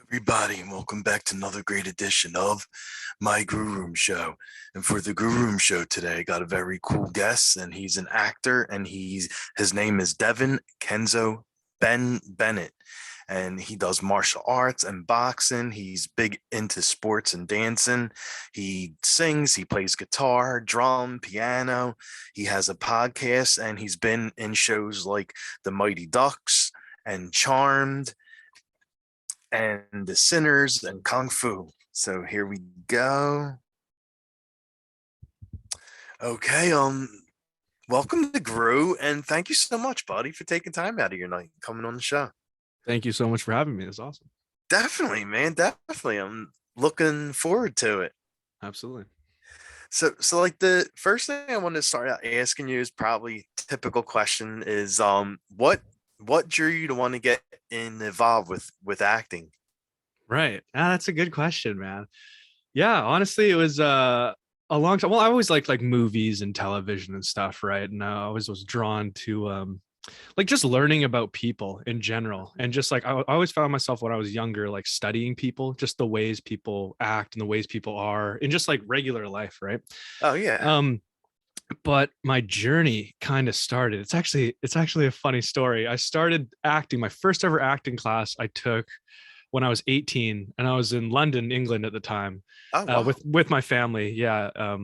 Everybody, and welcome back to another great edition of my Grue Rume Show. And for the Grue Rume Show today, I got a very cool guest, and he's an actor, and his name is Devon Kenzo Bennett, and he does martial arts and boxing. He's big into sports and dancing. He sings, he plays guitar, drum, piano. He has a podcast, and he's been in shows like The Mighty Ducks and Charmed and The Sinners and Kung Fu. So here we go. Okay, welcome to Grue, and thank you so much, buddy, for taking time out of your night coming on the show. Thank you so much for having me. It's awesome. Definitely, man, definitely. I'm looking forward to it. Absolutely. So like the first thing I want to start out asking you is probably typical question is what drew you to want to get involved with acting? Right. That's a good question, man. Yeah, honestly, it was a long time. Well, I always liked like movies and television and stuff, right? And I always was drawn to like just learning about people in general. And just like I always found myself when I was younger, like studying people, just the ways people act and the ways people are in just like regular life, right? Oh yeah. But my journey kind of started. It's actually a funny story. I started acting. My first ever acting class I took when I was 18, and I was in London, England at the time. Oh, wow. With my family. Yeah.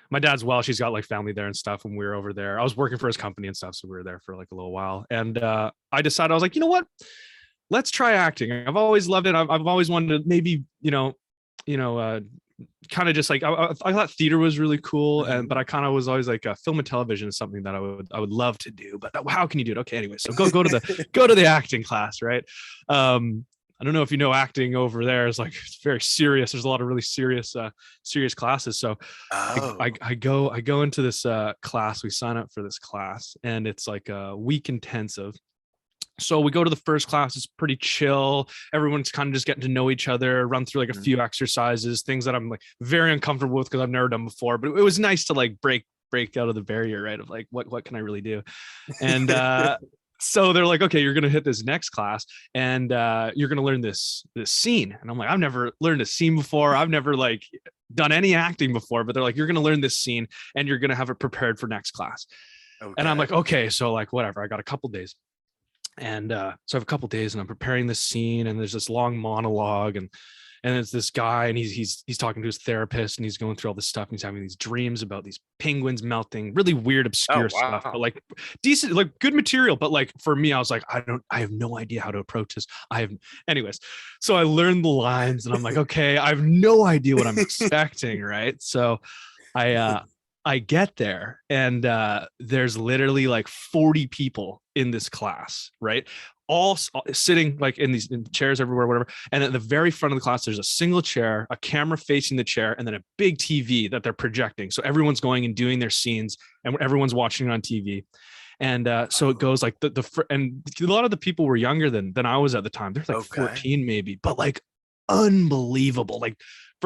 My dad's Welsh. He's got like family there and stuff. When we were over there, I was working for his company and stuff, so we were there for like a little while. And I decided, I was like, you know what? Let's try acting. I've always loved it. I've always wanted to maybe, kind of just like I thought theater was really cool, but I kind of was always like film and television is something that I would love to do, but how can you do it? Okay, anyway, so go to the acting class, right? I don't know if you know, acting over there is like, it's very serious. There's a lot of really serious classes. So I go into this class. We sign up for this class, and it's like a week intensive. So we go to the first class. It's pretty chill. Everyone's kind of just getting to know each other, run through like a few exercises, things that I'm like very uncomfortable with because I've never done before. But it was nice to like break out of the barrier, right? Of like, what can I really do? And so they're like, okay, you're going to hit this next class, and you're going to learn this scene. And I'm like, I've never learned a scene before. I've never like done any acting before, but they're like, you're going to learn this scene, and you're going to have it prepared for next class. Okay. And I'm like, okay, so like whatever. I got a couple days. And so I have a couple days, and I'm preparing this scene, and there's this long monologue, and it's this guy, and he's talking to his therapist, and he's going through all this stuff, and he's having these dreams about these penguins melting, really weird, obscure stuff, but like decent, like good material. But like for me, I was like, I have no idea how to approach this. Anyways. So I learned the lines, and I'm like, okay, I have no idea what I'm expecting, right? So I get there, and there's literally like 40 people in this class, right? All sitting like in chairs everywhere, whatever. And at the very front of the class, there's a single chair, a camera facing the chair, and then a big TV that they're projecting. So everyone's going and doing their scenes, and everyone's watching it on TV. And so it goes like and a lot of the people were younger than I was at the time. They're like 14 maybe, but like unbelievable. Like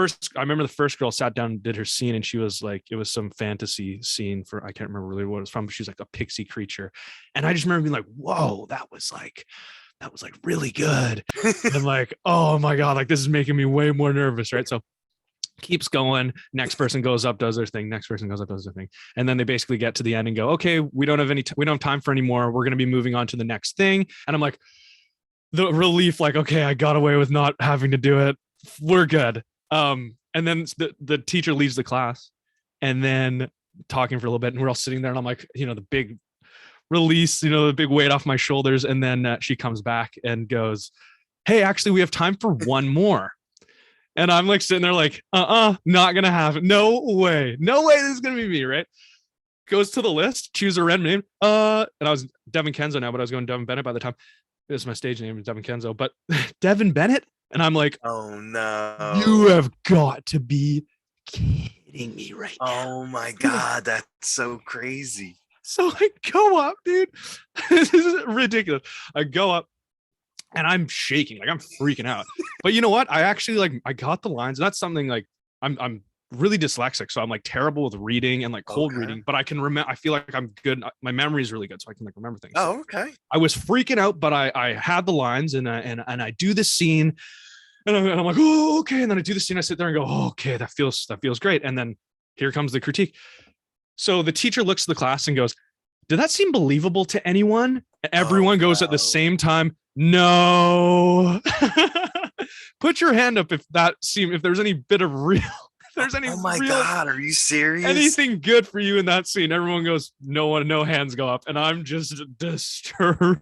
I remember the first girl sat down and did her scene, and she was like, it was some fantasy scene for, I can't remember really what it was from, but she's like a pixie creature. And I just remember being like, whoa, that was like really good. And like, oh my God, like this is making me way more nervous. Right. So keeps going. Next person goes up, does their thing. Next person goes up, does their thing. And then they basically get to the end and go, okay, we don't have time for any more. We're going to be moving on to the next thing. And I'm like, the relief, like, okay, I got away with not having to do it. We're good. And then the teacher leaves the class, and then talking for a little bit, and we're all sitting there, and I'm like, the big release, the big weight off my shoulders. And then she comes back and goes, hey, actually we have time for one more. And I'm like sitting there like, not gonna happen. No way this is gonna be me, right? Goes to the list, choose a random name. And I was Devon Kenzo now, but I was going Devon Bennett by the time. This is my stage name, is Devon Kenzo, but Devon Bennett. And I'm like, oh no, you have got to be kidding me right now. Oh my God, that's so crazy. So I go up, dude. This is ridiculous. I go up, and I'm shaking, like I'm freaking out. But you know what? I actually I got the lines. And that's something like I'm really dyslexic, so I'm like terrible with reading and like cold reading, but I can remember. I feel like I'm good. My memory is really good, so I can like remember things. Oh, okay. I was freaking out, but I had the lines, and I do the scene, I'm like, oh, okay. And then I do the scene. I sit there and go, oh, okay, that feels great. And then here comes the critique. So the teacher looks at the class and goes, did that seem believable to anyone? Everyone goes at the same time, no. Put your hand up if there's any bit of real, if there's any God, are you serious? Anything good for you in that scene? Everyone goes, no hands go up. And I'm just destroyed.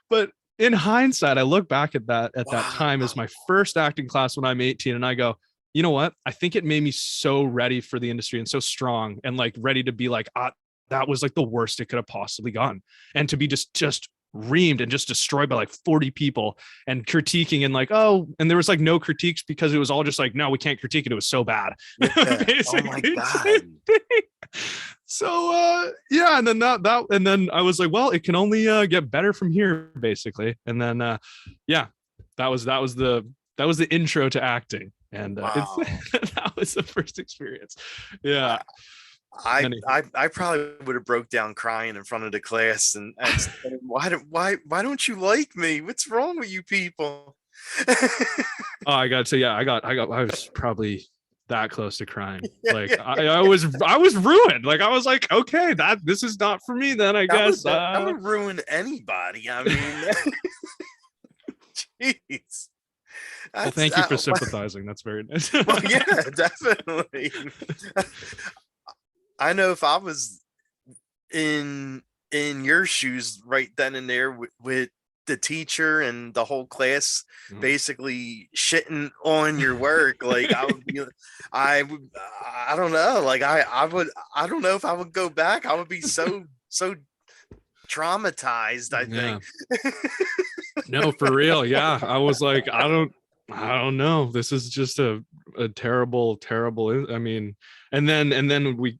But in hindsight, I look back at that time as my first acting class when I'm 18, and I go, you know what? I think it made me so ready for the industry and so strong and like ready to be like, that was like the worst it could have possibly gone. And to be just reamed and just destroyed by like 40 people and critiquing and like, oh, and there was like no critiques because it was all just like, no, we can't critique it. It was so bad. Yeah. Oh my God. So yeah, and then that and then I was like, well, it can only get better from here, basically. And then yeah, that was the intro to acting. And wow. That was the first experience. Yeah. I probably would have broke down crying in front of the class and said, why don't you like me? What's wrong with you people? Oh, I gotta say, yeah, I was probably that close to crying. Like I was ruined. Like I was like, okay, this is not for me then, I guess. That would ruin anybody. I mean, jeez. Well, thank you for sympathizing. That's very nice. Well, yeah, definitely. I know if I was in your shoes right then and there with the teacher and the whole class basically shitting on your work, like I don't know, like I don't know if I would go back. I would be so traumatized, I think. No, for real. Yeah. I was like, I don't know. This is just a terrible. I mean, and then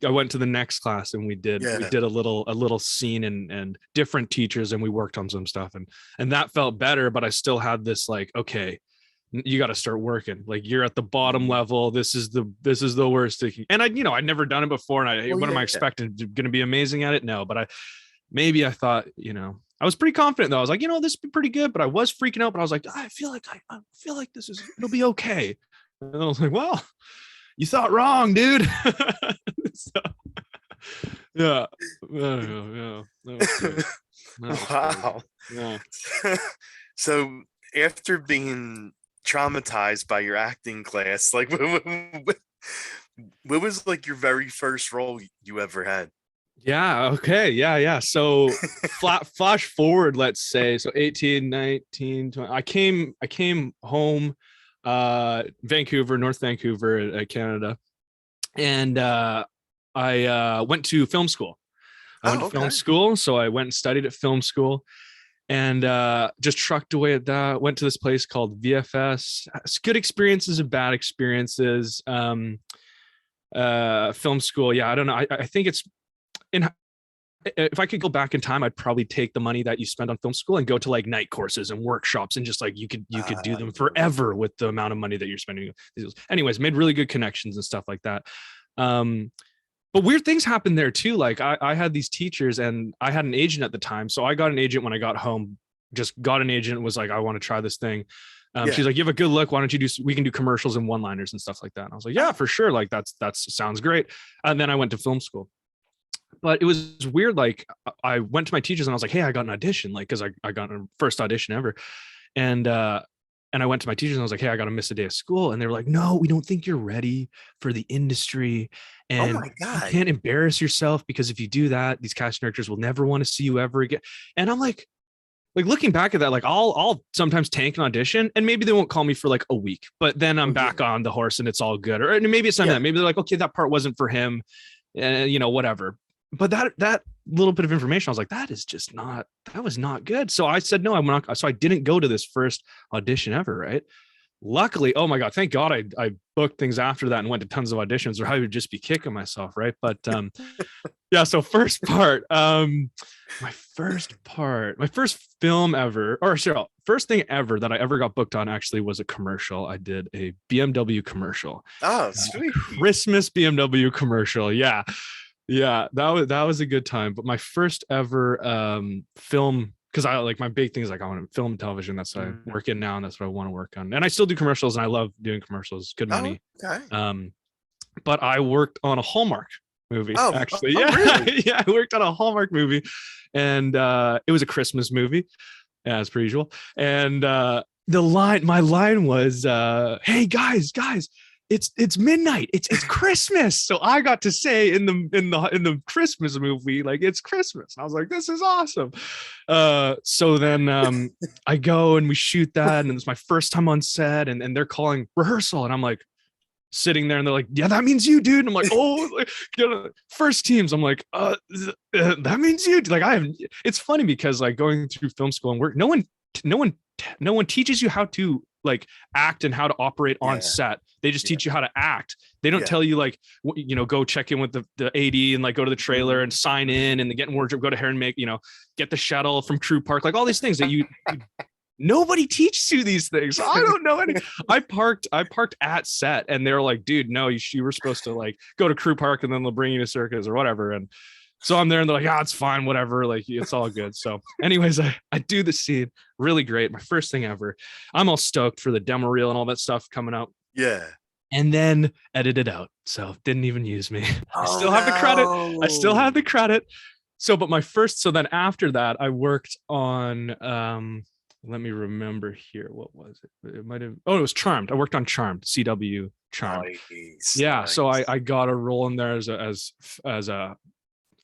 I went to the next class and we did a little scene and different teachers, and we worked on some stuff and that felt better, but I still had this like, okay, you got to start working. Like you're at the bottom level. This is the worst thing. And I'd never done it before. And what am I expecting? Going to be amazing at it? No, but I thought, I was pretty confident though. I was like, this would be pretty good, but I was freaking out, but I was like, I feel like it'll be okay. And I was like, well, you thought wrong, dude. So, yeah. Wow. Yeah. So after being traumatized by your acting class, like what was like your very first role you ever had? Yeah. Okay. Yeah. So flash forward, let's say, so 18, 19, 20, I came home, North Vancouver, Canada. And, I went to film school. I went to film school. So I went and studied at film school and, just trucked away at that. Went to this place called VFS. It's good experiences and bad experiences. Film school. Yeah. I don't know. I think it's, if I could go back in time, I'd probably take the money that you spend on film school and go to like night courses and workshops and just like you could do them forever with the amount of money that you're spending. Anyways, made really good connections and stuff like that. But weird things happened there too. Like I had these teachers and I had an agent at the time. So I got an agent when I got home, just got an agent, was like, I want to try this thing. She's like, you have a good look. Why don't we can do commercials and one-liners and stuff like that. And I was like, yeah, for sure. Like that sounds great. And then I went to film school. But it was weird. Like I went to my teachers and I was like, hey, I got an audition. Like, cause I got a first audition ever. And I went to my teachers and I was like, hey, I got to miss a day of school. And they were like, no, we don't think you're ready for the industry. And oh my God, you can't embarrass yourself because if you do that, these casting directors will never want to see you ever again. And I'm like looking back at that, like I'll sometimes tank an audition and maybe they won't call me for like a week, but then I'm back on the horse and it's all good. Or maybe it's not that. Maybe they're like, okay, that part wasn't for him, whatever. But that little bit of information, I was like, that was not good. So I said, no, I'm not. So I didn't go to this first audition ever. Right. Luckily, oh my God, thank God I booked things after that and went to tons of auditions or I would just be kicking myself. Right. But yeah. So first my first film ever, first thing ever that I ever got booked on actually was a commercial. I did a BMW commercial. Oh, sweet. Christmas BMW commercial. Yeah. Yeah, that was a good time. But my first ever film because I like my big thing is like I want to film and television. That's what I Mhm. work in now, and that's what I want to work on. And I still do commercials, and I love doing commercials. Good Oh, money. okay. But I worked on a Hallmark movie, actually. Oh, Yeah, really? yeah, I worked on a Hallmark movie, and it was a Christmas movie, as per usual. And my line was, "Hey guys, it's midnight. It's Christmas." So I got to say in the Christmas movie, like, it's Christmas. I was like, this is awesome. So then I go and we shoot that, and it's my first time on set, and they're calling rehearsal, and I'm like sitting there, and they're like, "Yeah, that means you, dude." And I'm like, "Oh, like, first teams." I'm like, that means you." Like, it's funny because like going through film school and work, no one teaches you how to like act and how to operate on set. They just teach you how to act. They don't tell you like, go check in with the AD and like go to the trailer and sign in and get in wardrobe, go to hair and make, get the shuttle from Crew Park, like all these things that nobody teaches you these things. I don't know any. I parked at set, and they were like, "Dude, no, you were supposed to like go to Crew Park, and then they'll bring you to circus or whatever." And so I'm there, and they're like, "Ah, it's fine, whatever. Like, it's all good." So, anyways, I do the scene, really great, my first thing ever. I'm all stoked for the demo reel and all that stuff coming out. Yeah. And then edit it out, so didn't even use me. I Oh, still have the credit. I still no. have the credit. So, but so then after that, I worked on let me remember here. What was it? It might have. Oh, it was Charmed. I worked on Charmed. CW Charmed. Nice, Yeah. nice. So I got a role in there as a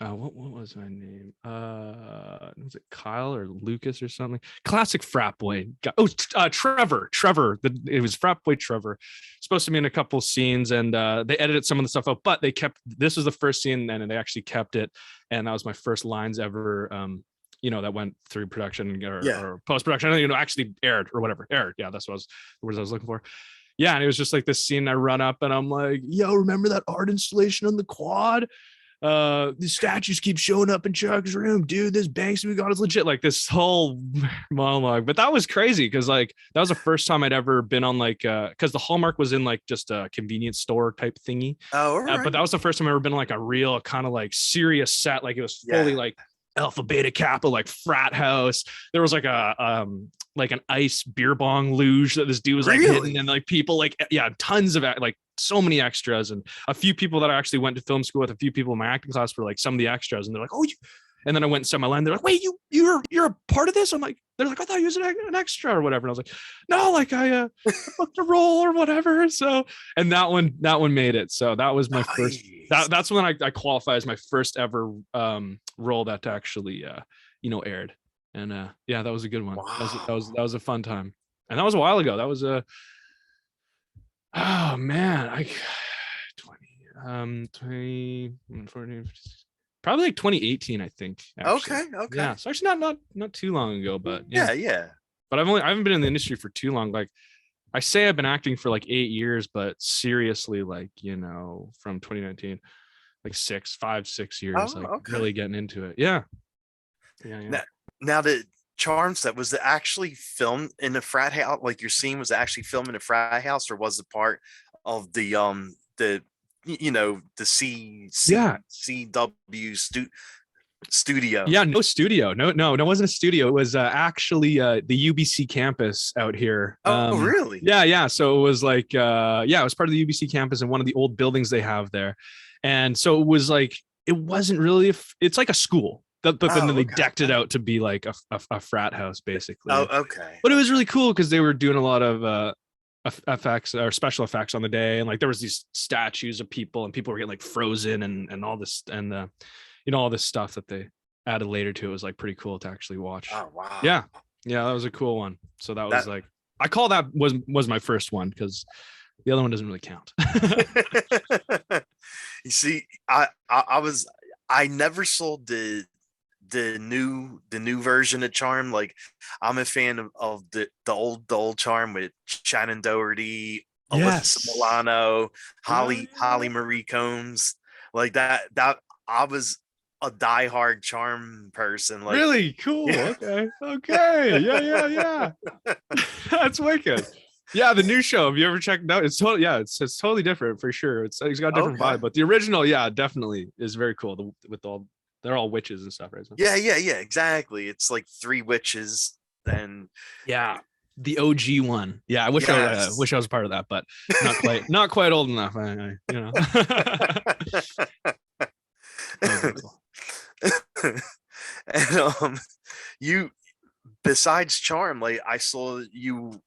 what was my name? Was it Kyle or Lucas or something? Classic frat boy. Oh, Trevor. It was frat boy Trevor. Supposed to be in a couple scenes, and they edited some of the stuff out, but they kept. This was the first scene, and they actually kept it, and that was my first lines ever. That went through production or post-production, actually aired or whatever. Aired. Yeah, that's what the words I was looking for. Yeah, and it was just like this scene. I run up and I'm like, "Yo, remember that art installation on the quad? The statues keep showing up in Chuck's room, dude. This Banks we got is legit." Like this whole monologue. But that was crazy because like that was the first time I'd ever been on like because the Hallmark was in like just a convenience store type thingy. Oh, all right. But that was the first time I ever been on like a real kind of like serious set. Like it was fully like Alpha Beta Kappa, like frat house. There was like like an ice beer bong luge that this dude was like hitting, and like people like tons of like so many extras, and a few people that I actually went to film school with, a few people in my acting class were like some of the extras, and they're like, "Oh, you." And then I went and said my line. They're like, "Wait, you're a part of this?" I'm like, they're like, "I thought you was an extra or whatever." And I was like, "No, like I booked a role or whatever." So, and that one made it. So that was my first. That's when I qualify as my first ever role that actually aired. And that was a good one. Wow. That was a fun time. And that was a while ago. That was oh man, 20 probably like 2018, I think. Actually. Okay. Yeah. So actually not too long ago, but yeah. But I haven't been in the industry for too long. Like I say I've been acting for like 8 years, but seriously, like, from 2019, like 5-6 years, really getting into it. Yeah. Now the Charms, that was actually filmed in a frat house. Like your scene was actually filmed in a frat house, or was it part of the CW studio? Yeah, no studio. No, it wasn't a studio. It was actually the UBC campus out here. Oh, really? Yeah. So it was like, it was part of the UBC campus in one of the old buildings they have there. And so it was like, it wasn't really, it's like a school. But then they decked it out to be like a frat house, basically. Oh, okay. But it was really cool because they were doing a lot of effects or special effects on the day, and like there was these statues of people, and people were getting like frozen and all this, and all this stuff that they added later to it was like pretty cool to actually watch. Oh wow. Yeah, that was a cool one. So that was like, I call that was my first one because the other one doesn't really count. You see, I never saw the new version of Charm. Like I'm a fan of the old Charm with Shannon Doherty, Alyssa Milano, Holly Marie Combs, like that I was a diehard Charm person. Like, really cool. Yeah. Okay. Yeah. That's wicked. Yeah, the new show. Have you ever checked it out? It's totally it's totally different for sure. It's got a different vibe, but the original, definitely is very cool with all They're all witches and stuff, right? So, Yeah, exactly. It's like three witches. Then yeah, the OG one. Yeah, I yes. wish I was part of that, but not quite old enough. You know. Cool. And you, besides Charm, like I saw you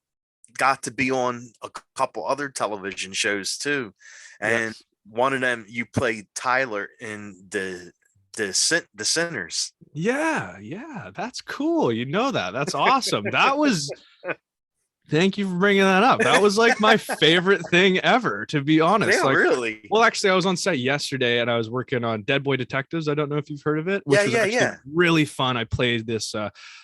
got to be on a couple other television shows too, and Yes. one of them you played Tyler in the Sinners. Yeah, that's cool. You know that. That's awesome. That was Thank you for bringing that up. That was like my favorite thing ever, to be honest. Yeah, like, really. well, actually, I was on set yesterday and I was working on Dead Boy Detectives. I don't know if you've heard of it, which was actually really fun. I played this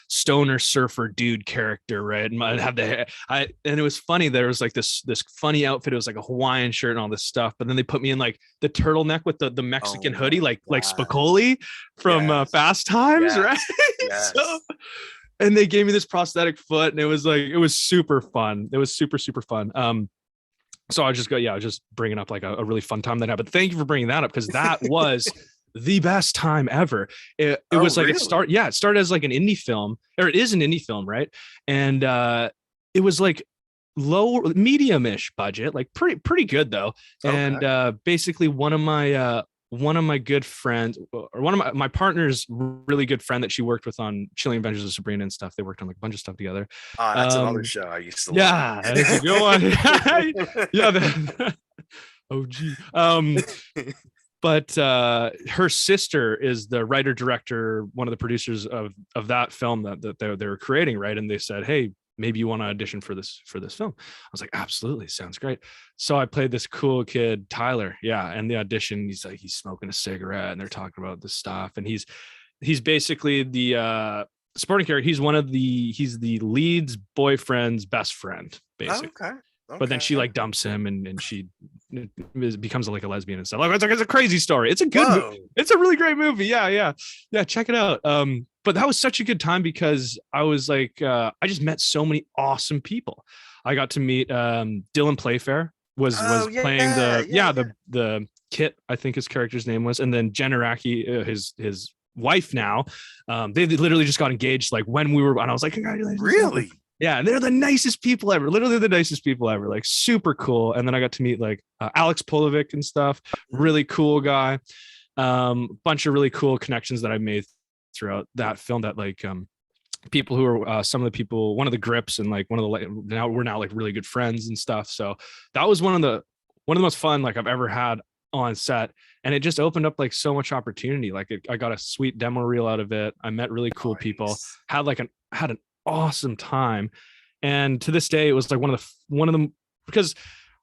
stoner surfer dude character, right? And I had and it was funny. There was like this funny outfit. It was like a Hawaiian shirt and all this stuff. But then they put me in like the turtleneck with the Mexican hoodie, like Spicoli from Fast Times, right? Yes. And they gave me this prosthetic foot, and it was super fun. It was super fun. So I was just bringing up like a really fun time that happened. Thank you for bringing that up, because that was the best time ever. It was like really? It started as like an indie film, or it is an indie film, right? And it was like low, medium-ish budget, like pretty good though. Okay. And basically one of my good friends, or one of my partner's really good friend that she worked with on Chilling Adventures of Sabrina and stuff. They worked on like a bunch of stuff together. That's another show I used to love. Yeah, it's a good one. Yeah. OG. But her sister is the writer director, one of the producers of that film that they were creating, right? And they said, hey, maybe you want to audition for this film. I was like, absolutely, sounds great. So I played this cool kid, Tyler. Yeah. And the audition, he's smoking a cigarette and they're talking about this stuff. And he's basically the supporting character. He's the lead's boyfriend's best friend, basically. Okay. But then she like dumps him and she becomes like a lesbian and stuff. Like it's a crazy story. It's a good movie. It's a really great movie. Yeah. Check it out. But that was such a good time because I was like, I just met so many awesome people. I got to meet Dylan Playfair was playing the Kit, I think his character's name was, and then Jen Araki, his wife now. They literally just got engaged like when we were, and I was like, congratulations. Really? Yeah, and they're the nicest people ever. Literally the nicest people ever. Like super cool. And then I got to meet like Alex Polovic and stuff. Really cool guy. Bunch of really cool connections that I made throughout that film. That like people who are some of the people, one of the grips, and like one of the we're now like really good friends and stuff. So that was one of the most fun like I've ever had on set, and it just opened up like so much opportunity. Like I got a sweet demo reel out of it. I met really cool people. Had an awesome time, and to this day it was like one of them, because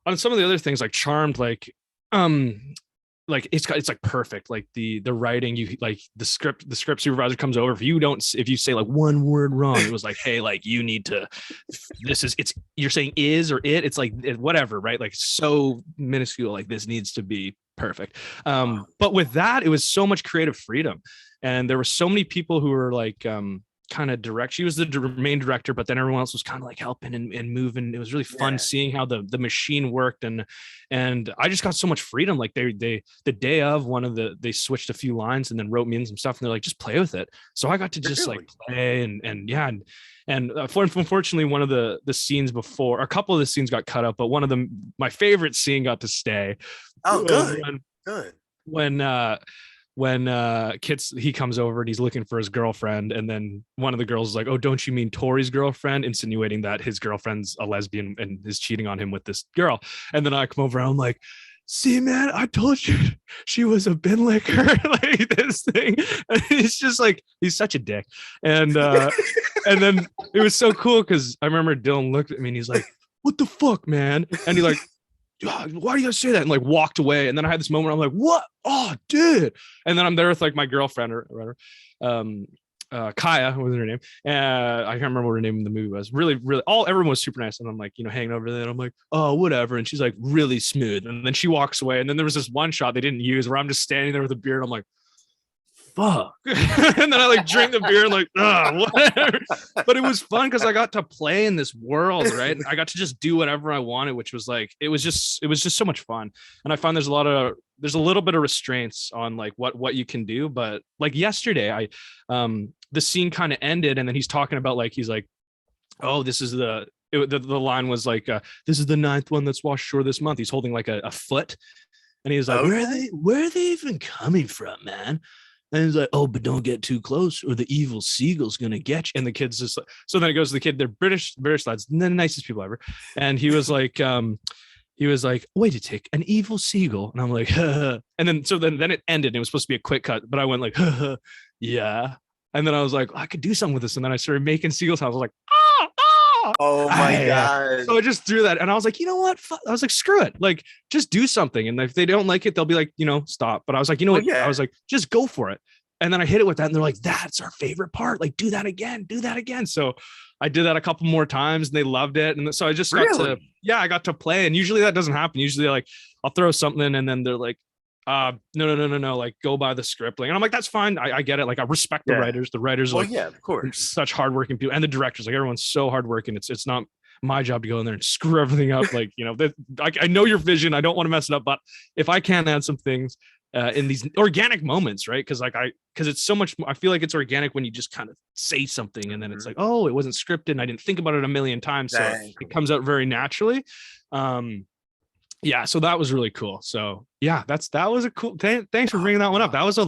on some of the other things like Charmed, like it's like perfect, like the writing, you like the script supervisor comes over, if you say like one word wrong, it was like, hey, like you need to, you're saying is or it's like whatever, right? Like so minuscule, like this needs to be perfect. But with that, it was so much creative freedom, and there were so many people who were like kind of direct. She was the main director, but then everyone else was kind of like helping and moving. It was really fun seeing how the machine worked, and I just got so much freedom. Like they the day of they switched a few lines and then wrote me in some stuff, and they're like, just play with it. So I got to just like play and unfortunately one of the scenes before, a couple of the scenes got cut up, but one of them, my favorite scene, got to stay. Good. When he comes over and he's looking for his girlfriend, and then one of the girls is like, oh, don't you mean Tori's girlfriend, insinuating that his girlfriend's a lesbian and is cheating on him with this girl. And then I come over and I'm like, see, man, I told you she was a bin licker. Like this thing. And it's just like, he's such a dick. And and then it was so cool because I remember Dylan looked at me and he's like, what the fuck, man? And he like, why do you guys say that? And like walked away. And then I had this moment where I'm like, what? Oh, dude. And then I'm there with like my girlfriend or whatever. Kaya was her name. I can't remember what her name in the movie was. Really, everyone was super nice. And I'm like, hanging over there. And I'm like, oh, whatever. And she's like really smooth. And then she walks away. And then there was this one shot they didn't use where I'm just standing there with a beer. And I'm like, fuck. And then I like drink the beer and like, whatever. But it was fun because I got to play in this world, right? And I got to just do whatever I wanted, which was like, it was just so much fun. And I find there's a lot of there's a little bit of restraints on like what you can do. But like yesterday, the scene kind of ended, and then he's talking about like, he's like, oh, this is the line was like, this is the 9th one that's washed ashore this month. He's holding like a foot, and he's like, where are they even coming from, man? And he's like, oh, but don't get too close or the evil seagull's gonna get you. And the kid's just like, so then it goes to the kid, they're British lads, the nicest people ever. And he was like, wait a tick, an evil seagull. And I'm like, and then it ended, and it was supposed to be a quick cut, but I went like, yeah. And then I was like, I could do something with this. And then I started making seagulls. I was like, oh my God. So I just threw that, and I was like, you know what? I was like, screw it. Like, just do something. And if they don't like it, they'll be like, stop. But I was like, you know what? Yeah. I was like, just go for it. And then I hit it with that, and they're like, that's our favorite part. Like, do that again. So I did that a couple more times, and they loved it. And so I just I got to play. And usually that doesn't happen. Usually like I'll throw something, and then they're like, no, like go by the script. Like, and I'm like, that's fine. I get it. Like, I respect the writers. The writers are of course, such hardworking people, and the directors, like everyone's so hardworking. It's not my job to go in there and screw everything up. Like, I know your vision. I don't want to mess it up, but if I can add some things in these organic moments, right? Because it's so much. I feel like it's organic when you just kind of say something, and then it's like, oh, it wasn't scripted, and I didn't think about it a million times, so it comes out very naturally. Yeah, so that was really cool. So yeah, that was a cool. Thanks for bringing that one up. That was a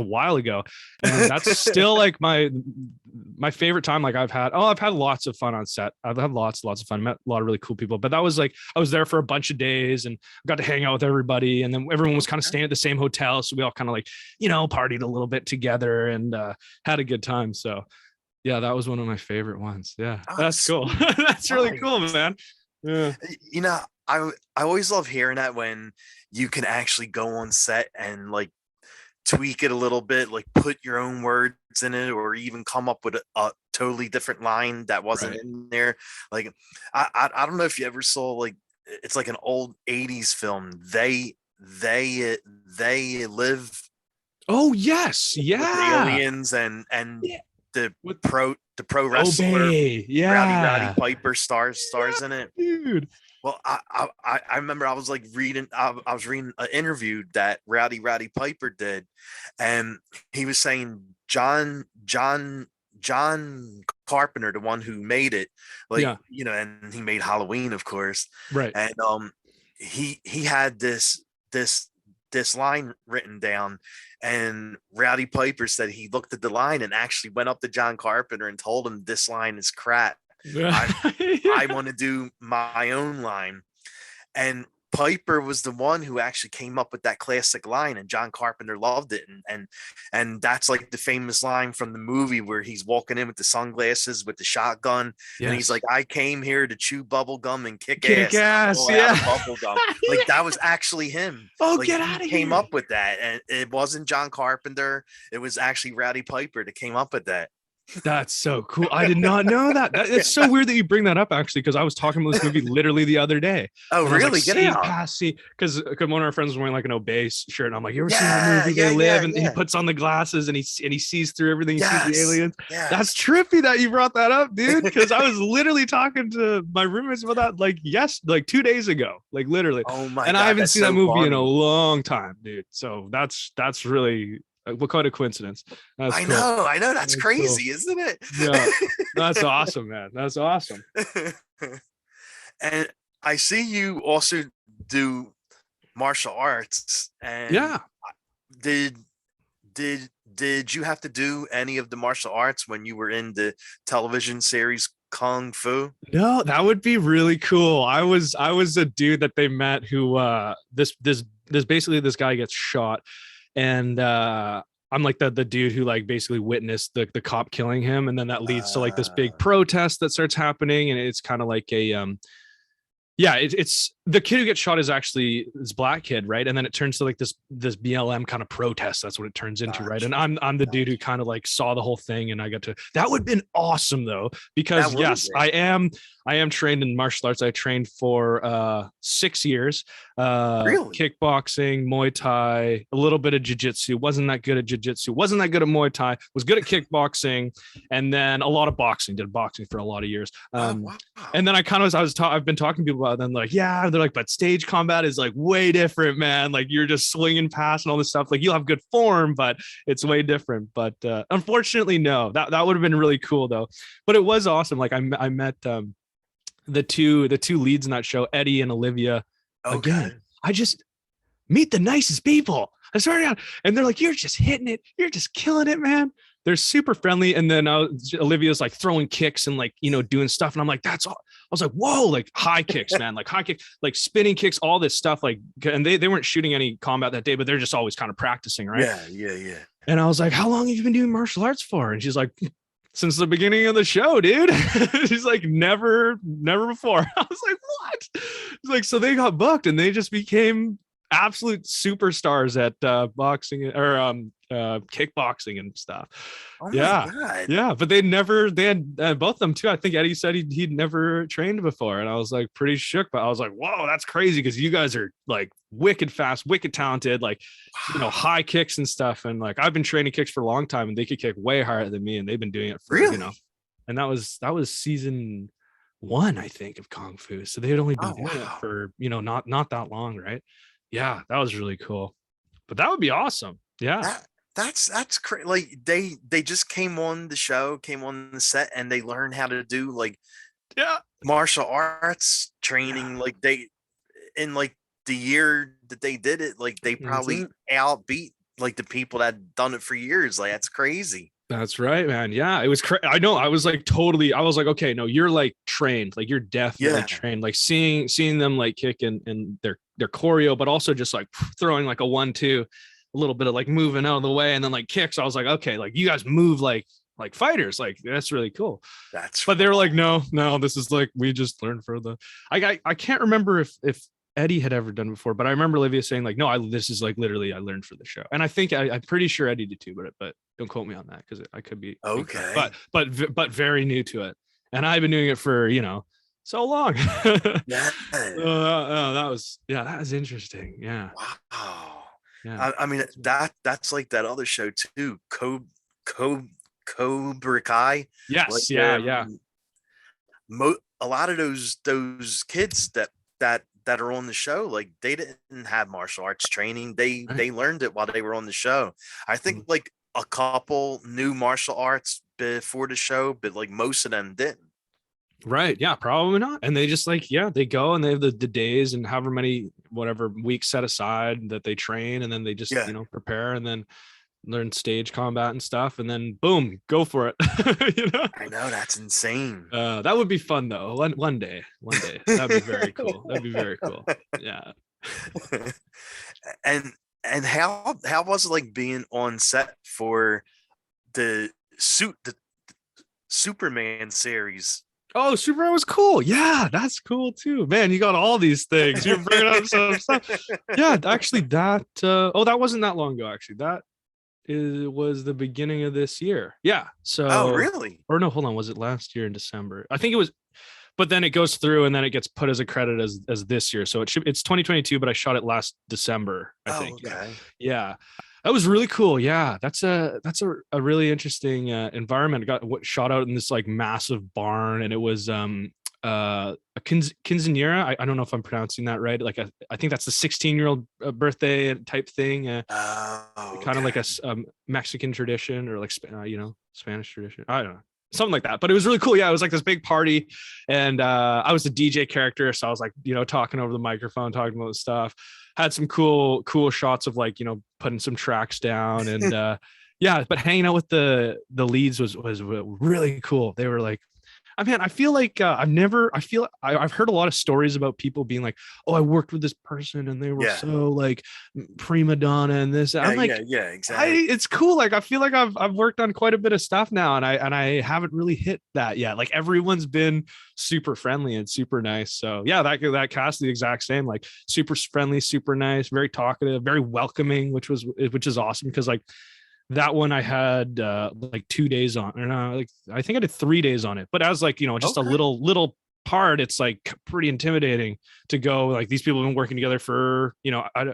while ago, and that's still like my favorite time. Like I've had lots of fun on set. I've had lots of fun. Met a lot of really cool people. But that was like, I was there for a bunch of days and got to hang out with everybody, and then everyone was kind of staying at the same hotel, so we all kind of like partied a little bit together and had a good time. So yeah, that was one of my favorite ones. Yeah, that's cool. That's really cool, man. Yeah. I always love hearing that when you can actually go on set and like tweak it a little bit, like put your own words in it, or even come up with a totally different line that wasn't in there. Like, I don't know if you ever saw, like, it's like an old 80s film. They live. Oh yes. Yeah. With the aliens and the pro wrestler. Rowdy Piper stars in it. Dude. Well, I remember I was like reading an interview that Rowdy Piper did, and he was saying John Carpenter, the one who made it, and he made Halloween, of course, right? And he had this line written down, and Rowdy Piper said he looked at the line and actually went up to John Carpenter and told him, this line is crap. I want to do my own line. And Piper was the one who actually came up with that classic line, and John Carpenter loved it. And that's like the famous line from the movie where he's walking in with the sunglasses with the shotgun, and he's like, I came here to chew bubble gum and kick ass. Bubble gum. Like, that was actually him. Get out of here. Came up with that, and it wasn't John Carpenter. It was actually Rowdy Piper that came up with that. That's so cool. I did not know that. It's so weird that you bring that up, actually, because I was talking about this movie literally the other day. Oh, really? Like, get out. Because one of our friends was wearing like an Obey shirt, and I'm like, you ever seen that movie They Live? And he puts on the glasses and he sees through everything. He sees the aliens. Yes. That's trippy that you brought that up, dude. Because I was literally talking to my roommates about that like 2 days ago, like literally. Oh my! And God, I haven't seen that movie funny. in a long time, dude. So that's really. What kind of coincidence? I know. That's crazy, cool. Isn't it? Yeah, that's awesome, man. That's awesome. And I see you also do martial arts. And did you have to do any of the martial arts when you were in the television series Kung Fu? No, that would be really cool. I was a dude that they met who this basically this guy gets shot. And I'm like the dude who like basically witnessed the cop killing him, and then that leads to like this big protest that starts happening, and it's kind of like a it's the kid who gets shot is actually this black kid, right? And then it turns to like this BLM kind of protest. That's what it turns into, right? And I'm the dude who kind of like saw the whole thing, and I got to. That would have been awesome though, because yes, I am trained in martial arts. I trained for 6 years. Really? Kickboxing, Muay Thai, a little bit of jiu-jitsu. Wasn't that good at jiu-jitsu. Wasn't that good at Muay Thai. Was good at kickboxing, and then a lot of boxing. Did boxing for a lot of years. And then I kind of I've been talking to people about it, and like, yeah, they're like, but stage combat is like way different, man. Like you're just swinging past and all this stuff. Like you'll have good form, but it's way different. But unfortunately, no. That would have been really cool though. But it was awesome. Like I met the two leads in that show, Eddie and Olivia. Okay. Again, I just meet the nicest people. I swear to God. And they're like, you're just hitting it. You're just killing it, man. They're super friendly. And then Olivia's like throwing kicks and like, you know, doing stuff. And I'm like, that's all. I was like, whoa, like high kicks, man, like high kicks, like spinning kicks, all this stuff. Like, and they weren't shooting any combat that day, but they're just always kind of practicing. Right. Yeah. And I was like, how long have you been doing martial arts for? And she's like, since the beginning of the show, dude. She's like, never before. I was like, what? It's like, so they got booked and they just became absolute superstars at boxing or kickboxing and stuff. Oh my God. Yeah, but they had both of them too. I think Eddie said he'd never trained before, and I was like pretty shook, but I was like, whoa, that's crazy, because you guys are like wicked fast, wicked talented, like, you know, high kicks and stuff. And like I've been training kicks for a long time, and they could kick way higher than me, and they've been doing it for really? you know. And that was season 1, I think, of Kung Fu. So they had only been doing it for, you know, not that long, right? Yeah, that was really cool. But that would be awesome. Yeah. That's crazy. Like they just came on the set, and they learned how to do like martial arts training. Like they, in like the year that they did it, like they probably outbeat like the people that had done it for years. Like that's crazy. That's right, man. Yeah, it was I know. I was like, okay, no, you're like trained, like you're definitely trained. Like seeing them like kick and their choreo, but also just like throwing like a 1-2, a little bit of like moving out of the way, and then like kicks. I was like, okay, like you guys move like fighters. Like that's really cool. But they were like, no, this is like, we just learned for the. I can't remember if Eddie had ever done before, but I remember Olivia saying like, no, this is like literally I learned for the show. And I think I'm pretty sure Eddie did too, but don't quote me on that, because I could be okay. But very new to it, and I've been doing it for, you know, so long. Yeah. That was interesting. Yeah. Wow. Yeah. I mean that's like that other show too, Cobra Kai. Yes. Like, yeah. A lot of those kids that are on the show, like they didn't have martial arts training. They learned it while they were on the show. I think like a couple knew martial arts before the show, but like most of them didn't. Right. Yeah, probably not. And they just like, they go and they have the days and however many, whatever weeks set aside that they train. And then they just, you know, prepare and then learn stage combat and stuff. And then boom, go for it. You know? I know, that's insane. That would be fun though. One day, that'd be very cool. That'd be very cool. Yeah. And how was it like being on set for the Superman series? Oh, Superman was cool. Yeah, that's cool too, man. You got all these things. You're bringing up some stuff. Yeah, actually, that that wasn't that long ago. Actually, was the beginning of this year. Yeah. So. Oh, really? Or no, hold on. Was it last year in December? I think it was. But then it goes through and then it gets put as a credit as this year. So it's 2022, but I shot it last December, I think. Okay. Yeah. That was really cool. Yeah. That's a really interesting environment. It got shot out in this like massive barn, and it was a quinceañera. I don't know if I'm pronouncing that right. Like I think that's the 16-year-old birthday type thing. Kind of like a Mexican tradition, or like Spanish tradition. I don't know. Something like that, but it was really cool. Yeah, it was like this big party, and I was the DJ character, so I was like, talking over the microphone, talking about stuff. Had some cool shots of like, putting some tracks down, and yeah. But hanging out with the leads was really cool. They were like, I feel like I've heard a lot of stories about people being like, oh, I worked with this person and they were so like prima donna and this. I'm like, yeah, exactly. It's cool. Like, I feel like I've worked on quite a bit of stuff now, and I haven't really hit that yet. Like, everyone's been super friendly and super nice. So yeah, that cast is the exact same. Like, super friendly, super nice, very talkative, very welcoming, which is awesome, because like, that one I had like 2 days on, or no, like I think I did 3 days on it, but I was like, just a little part, it's like pretty intimidating to go like these people have been working together for,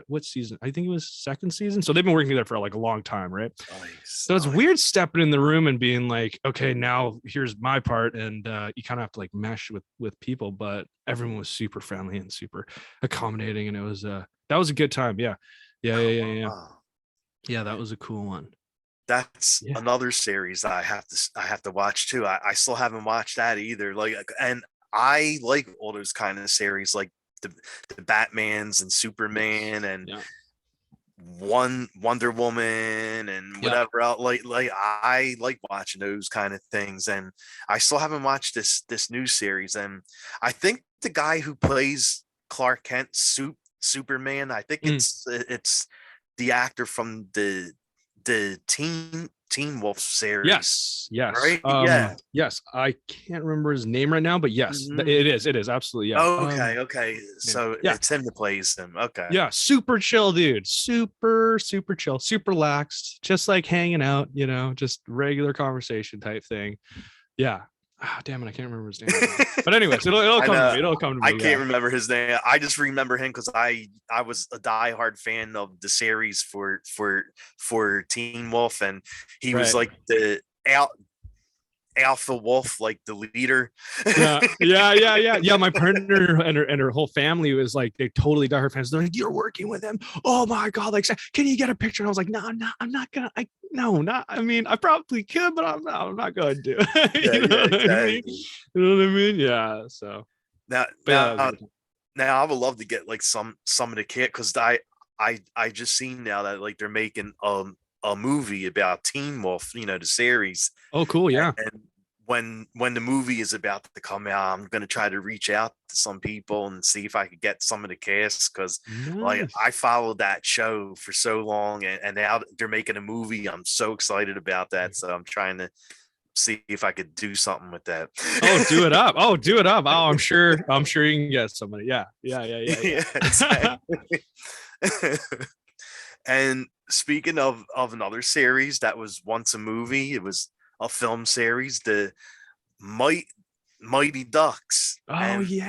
what season? I think it was second season. So they've been working together for like a long time, right? Nice. So it's weird stepping in the room and being like, okay, now here's my part. And you kind of have to like mesh with people, but everyone was super friendly and super accommodating. And it was, that was a good time. Yeah. Yeah. Yeah, that was a cool one. That's another series I have to watch too. I still haven't watched that either. Like, and I like all those kind of series, like the Batmans and Superman and Wonder Woman and whatever else. Like I like watching those kind of things, and I still haven't watched this new series. And I think the guy who plays Clark Kent, Superman, I think it's the actor from the Teen Wolf series. Yes. Right. Yes. I can't remember his name right now, but yes, it is absolutely. Yeah. Okay. So it's him that plays him. Okay. Yeah. Super chill, dude. Super chill, super relaxed, just like hanging out, just regular conversation type thing. Yeah. Oh, damn it, I can't remember his name. But anyways, it'll come to me. It'll come to me. I can't remember his name. I just remember him because I was a diehard fan of the series for Teen Wolf, and he was like the alpha wolf, like the leader. Yeah. My partner and her whole family was like, they totally diehard fans. They're like, you're working with him. Oh my god! Like, can you get a picture? And I was like, no, I'm not gonna. I mean, I probably could, but I'm not going to. Exactly. You know what I mean? Yeah. So now I would love to get like some of the kit, because I just seen now that like they're making a movie about Teen Wolf, the series. Oh, cool. Yeah. And when the movie is about to come out, I'm going to try to reach out to some people and see if I could get some of the cast, because like I followed that show for so long, and now they're making a movie. I'm so excited about that. So I'm trying to see if I could do something with that. Do it up. Oh, I'm sure you can get somebody. Yeah. Exactly. And speaking of another series that was once a movie, it was a film series, the Mighty Ducks. Oh, and the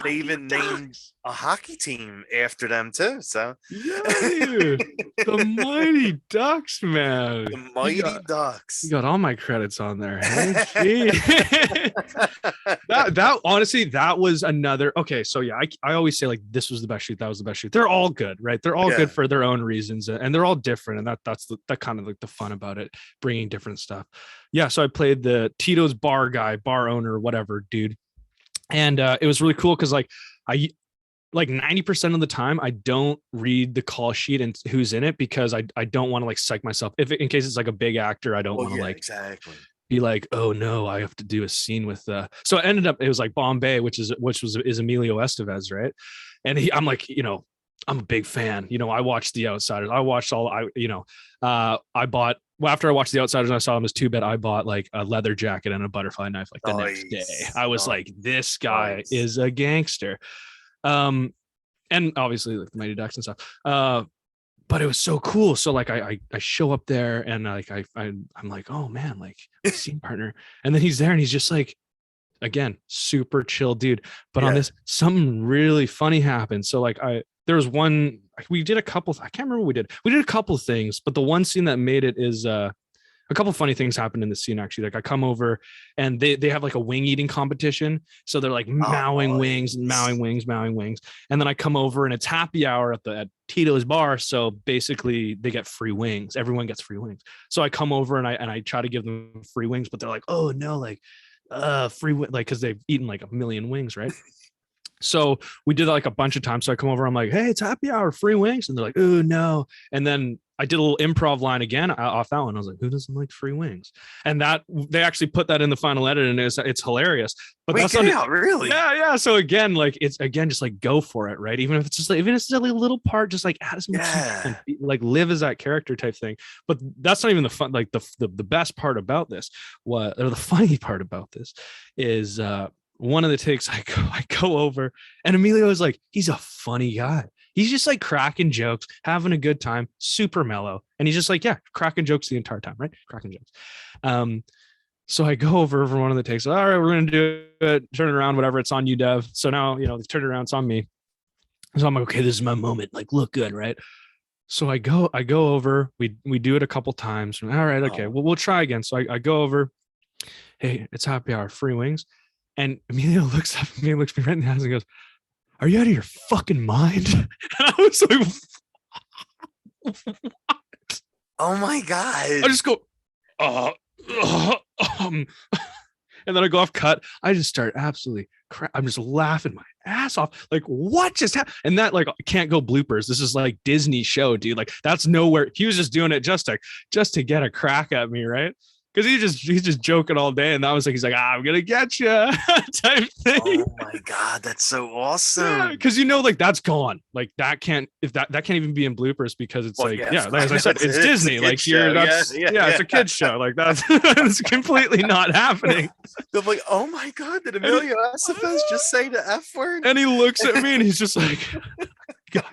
they even named a hockey team after them too. So dude, the Mighty Ducks, man. The Mighty Ducks. You got all my credits on there. Hey? that honestly, that was another. Okay, so yeah, I always say like this was the best shoot, that was the best shoot. They're all good, right? They're all good for their own reasons, and they're all different, and that's that kind of like the fun about it, bringing different stuff. Yeah, so I played the Tito's bar owner, whatever, dude. And it was really cool because like I like 90% of the time I don't read the call sheet and who's in it, because I don't want to like psych myself in case it's like a big actor. I don't want to be like, oh no, I have to do a scene with so it ended up, it was like Bombay, which is Emilio Estevez, right? And I'm like, I'm a big fan. I watched The Outsiders. I watched I bought, well, after I watched The Outsiders and I saw him as 2-bit, I bought like a leather jacket and a butterfly knife like the next day. I was like, this guy is a gangster. And obviously like the Mighty Ducks and stuff. But it was so cool. So like I show up there and like I'm like, oh man, like scene partner. And then he's there and he's just like, again, super chill dude. But on this, something really funny happened. So like there was one, we did a couple, I can't remember what we did. We did a couple things, but the one scene that made it is a couple funny things happened in the scene actually. Like I come over and they have like a wing eating competition. So they're like mowing wings. And then I come over and it's happy hour at Tito's bar. So basically they get free wings. Everyone gets free wings. So I come over and I try to give them free wings, but they're like, oh no, like free, like, cause they've eaten like a million wings. Right. So we did that like a bunch of times. So I come over, I'm like, hey, it's happy hour, free wings. And they're like, oh no. And then I did a little improv line again off that one. I was like, who doesn't like free wings? And that they actually put that in the final edit, and it's hilarious. But that's not really. Yeah. So again, like it's just like go for it, right? Even if it's just like, even if it's a little part, just like add as much and like live as that character type thing. But that's not even the fun. Like the best part about this, or the funny part about this is one of the takes I go over and Emilio is like, he's a funny guy. He's just like cracking jokes, having a good time, super mellow. And he's just like, yeah, cracking jokes the entire time, right? Cracking jokes. So I go over for one of the takes. All right, we're gonna do it. Turn it around, whatever. It's on you, Dev. So now they turn it around. It's on me. So I'm like, okay, this is my moment. Like, look good, right? So I go over. We do it a couple times. All right, okay. Well, we'll try again. So I go over. Hey, it's happy hour, free wings. And Emilio looks up at me and looks me right in the eyes and goes, "Are you out of your fucking mind?" And I was like, "What?" Oh my God. I just go, and then I go off cut. I just start absolutely I'm just laughing my ass off. Like, what just happened? And that like can't go bloopers. This is like Disney show, dude. Like that's nowhere. He was just doing it just to get a crack at me, right? Because he's just joking all day, and that was like he's like, I'm gonna get you type thing. Oh my God, that's so awesome. Because like that's gone. Like that can't can't even be in bloopers because it's like like as I said, it's Disney. Like here, it's a kid's show. Like that's it's completely not happening. I'm like, oh my God, did Emilio Estevez just say the F word? And he looks at me and he's just like, God,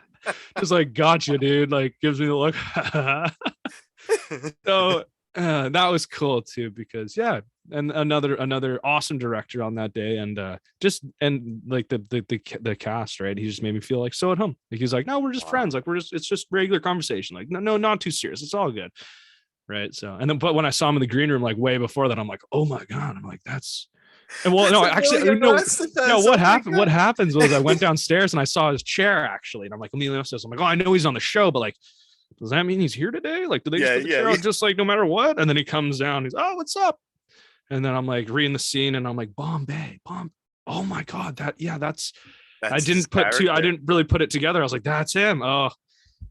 just like, gotcha, dude. Like gives me the look. So that was cool too, because and another awesome director on that day, and like the cast, right? He just made me feel like so at home. Like he's like, no, we're just friends. Like it's just regular conversation. Like no, not too serious. It's all good, right? So but when I saw him in the green room, like way before that, I'm like, oh my God. I'm like, that's. And well, no, actually, no. What happened? What happens was I went downstairs and I saw his chair actually, and I'm like, Emilio says, I'm like, oh, I know he's on the show, but like, does that mean he's here today? Like, do they just like no matter what? And then he comes down. He's, oh, what's up? And then I'm like reading the scene, and I'm like, Bombay. Oh my God, that's I didn't really put it together. I was like, that's him. Oh,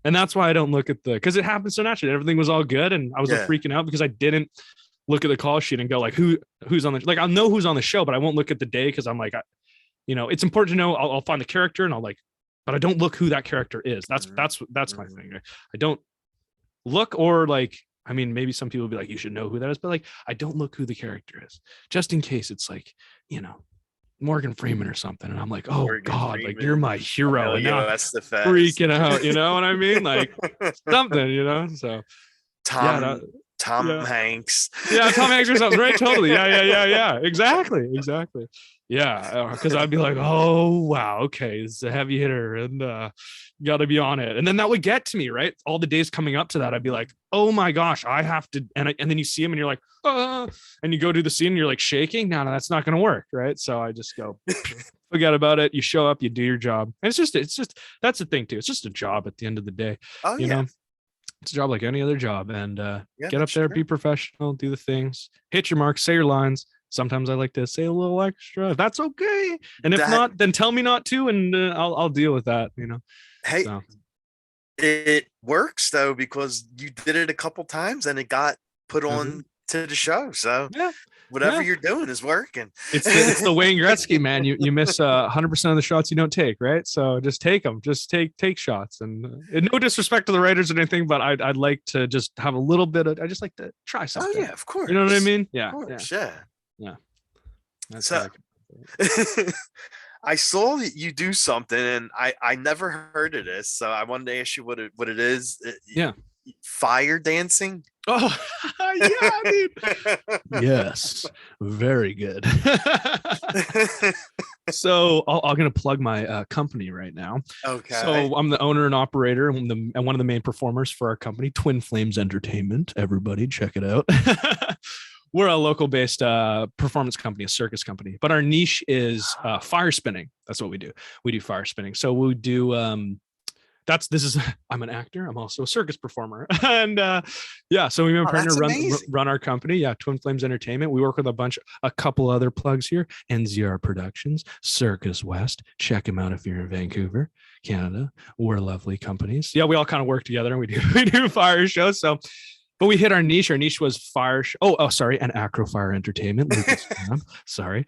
and that's why I don't look at because it happened so naturally. Everything was all good, and I was like freaking out because I didn't look at the call sheet and go like, who's on the I'll know who's on the show, but I won't look at the day because I'm like, it's important to know. I'll find the character and I'll like. But I don't look who that character is. That's my thing. I don't look, or like, I mean, maybe some people will be like, you should know who that is, but like, I don't look who the character is, just in case it's like, Morgan Freeman or something. And I'm like, oh Morgan God, Freeman, like you're my hero. And now that's the fact. Freaking out, you know what I mean? Like something, so Tom Hanks. Yeah, Tom Hanks or something, right? Totally. Yeah. Exactly. Yeah, because I'd be like, oh wow, okay, it's a heavy hitter, and got to be on it. And then that would get to me, right? All the days coming up to that, I'd be like, oh my gosh, I have to. And then you see him, and you're like, and you go do the scene, and you're like shaking. No, that's not going to work, right? So I just go, forget about it. You show up, you do your job, and it's just that's the thing too. It's just a job at the end of the day. Oh, you know. It's a job like any other job, and get up there, be professional, do the things, hit your mark, say your lines. Sometimes I like to say a little extra. If that's okay, and if not, then tell me not to, and I'll deal with that. Hey, it works though, because you did it a couple times and it got put on to the show. So whatever you're doing is working. It's the Wayne Gretzky, man. You miss 100% of the shots you don't take, right? So just take them. Just take shots. And no disrespect to the writers or anything, but I'd like to just have a little bit of. I just like to try something. Oh yeah, of course. You know what I mean? Yeah, of course, yeah. That's so I saw that you do something, and I never heard of this, so I wanted to ask you what it is. Fire dancing. Oh yeah, dude. Yes, very good. So I'm gonna plug my company right now. Okay. So I'm the owner and operator and one of the main performers for our company, Twin Flames Entertainment. Everybody check it out. We're a local-based performance company, a circus company, but our niche is fire spinning. That's what we do. We do fire spinning. So we do. I'm an actor. I'm also a circus performer, and so we partner run our company. Yeah, Twin Flames Entertainment. We work with a couple other plugs here. NZR Productions, Circus West. Check them out if you're in Vancouver, Canada. We're lovely companies. Yeah, we all kind of work together, and we do fire shows. So. But we hit our niche. Our niche was fire. Sorry, and Acro Fire Entertainment. Sorry.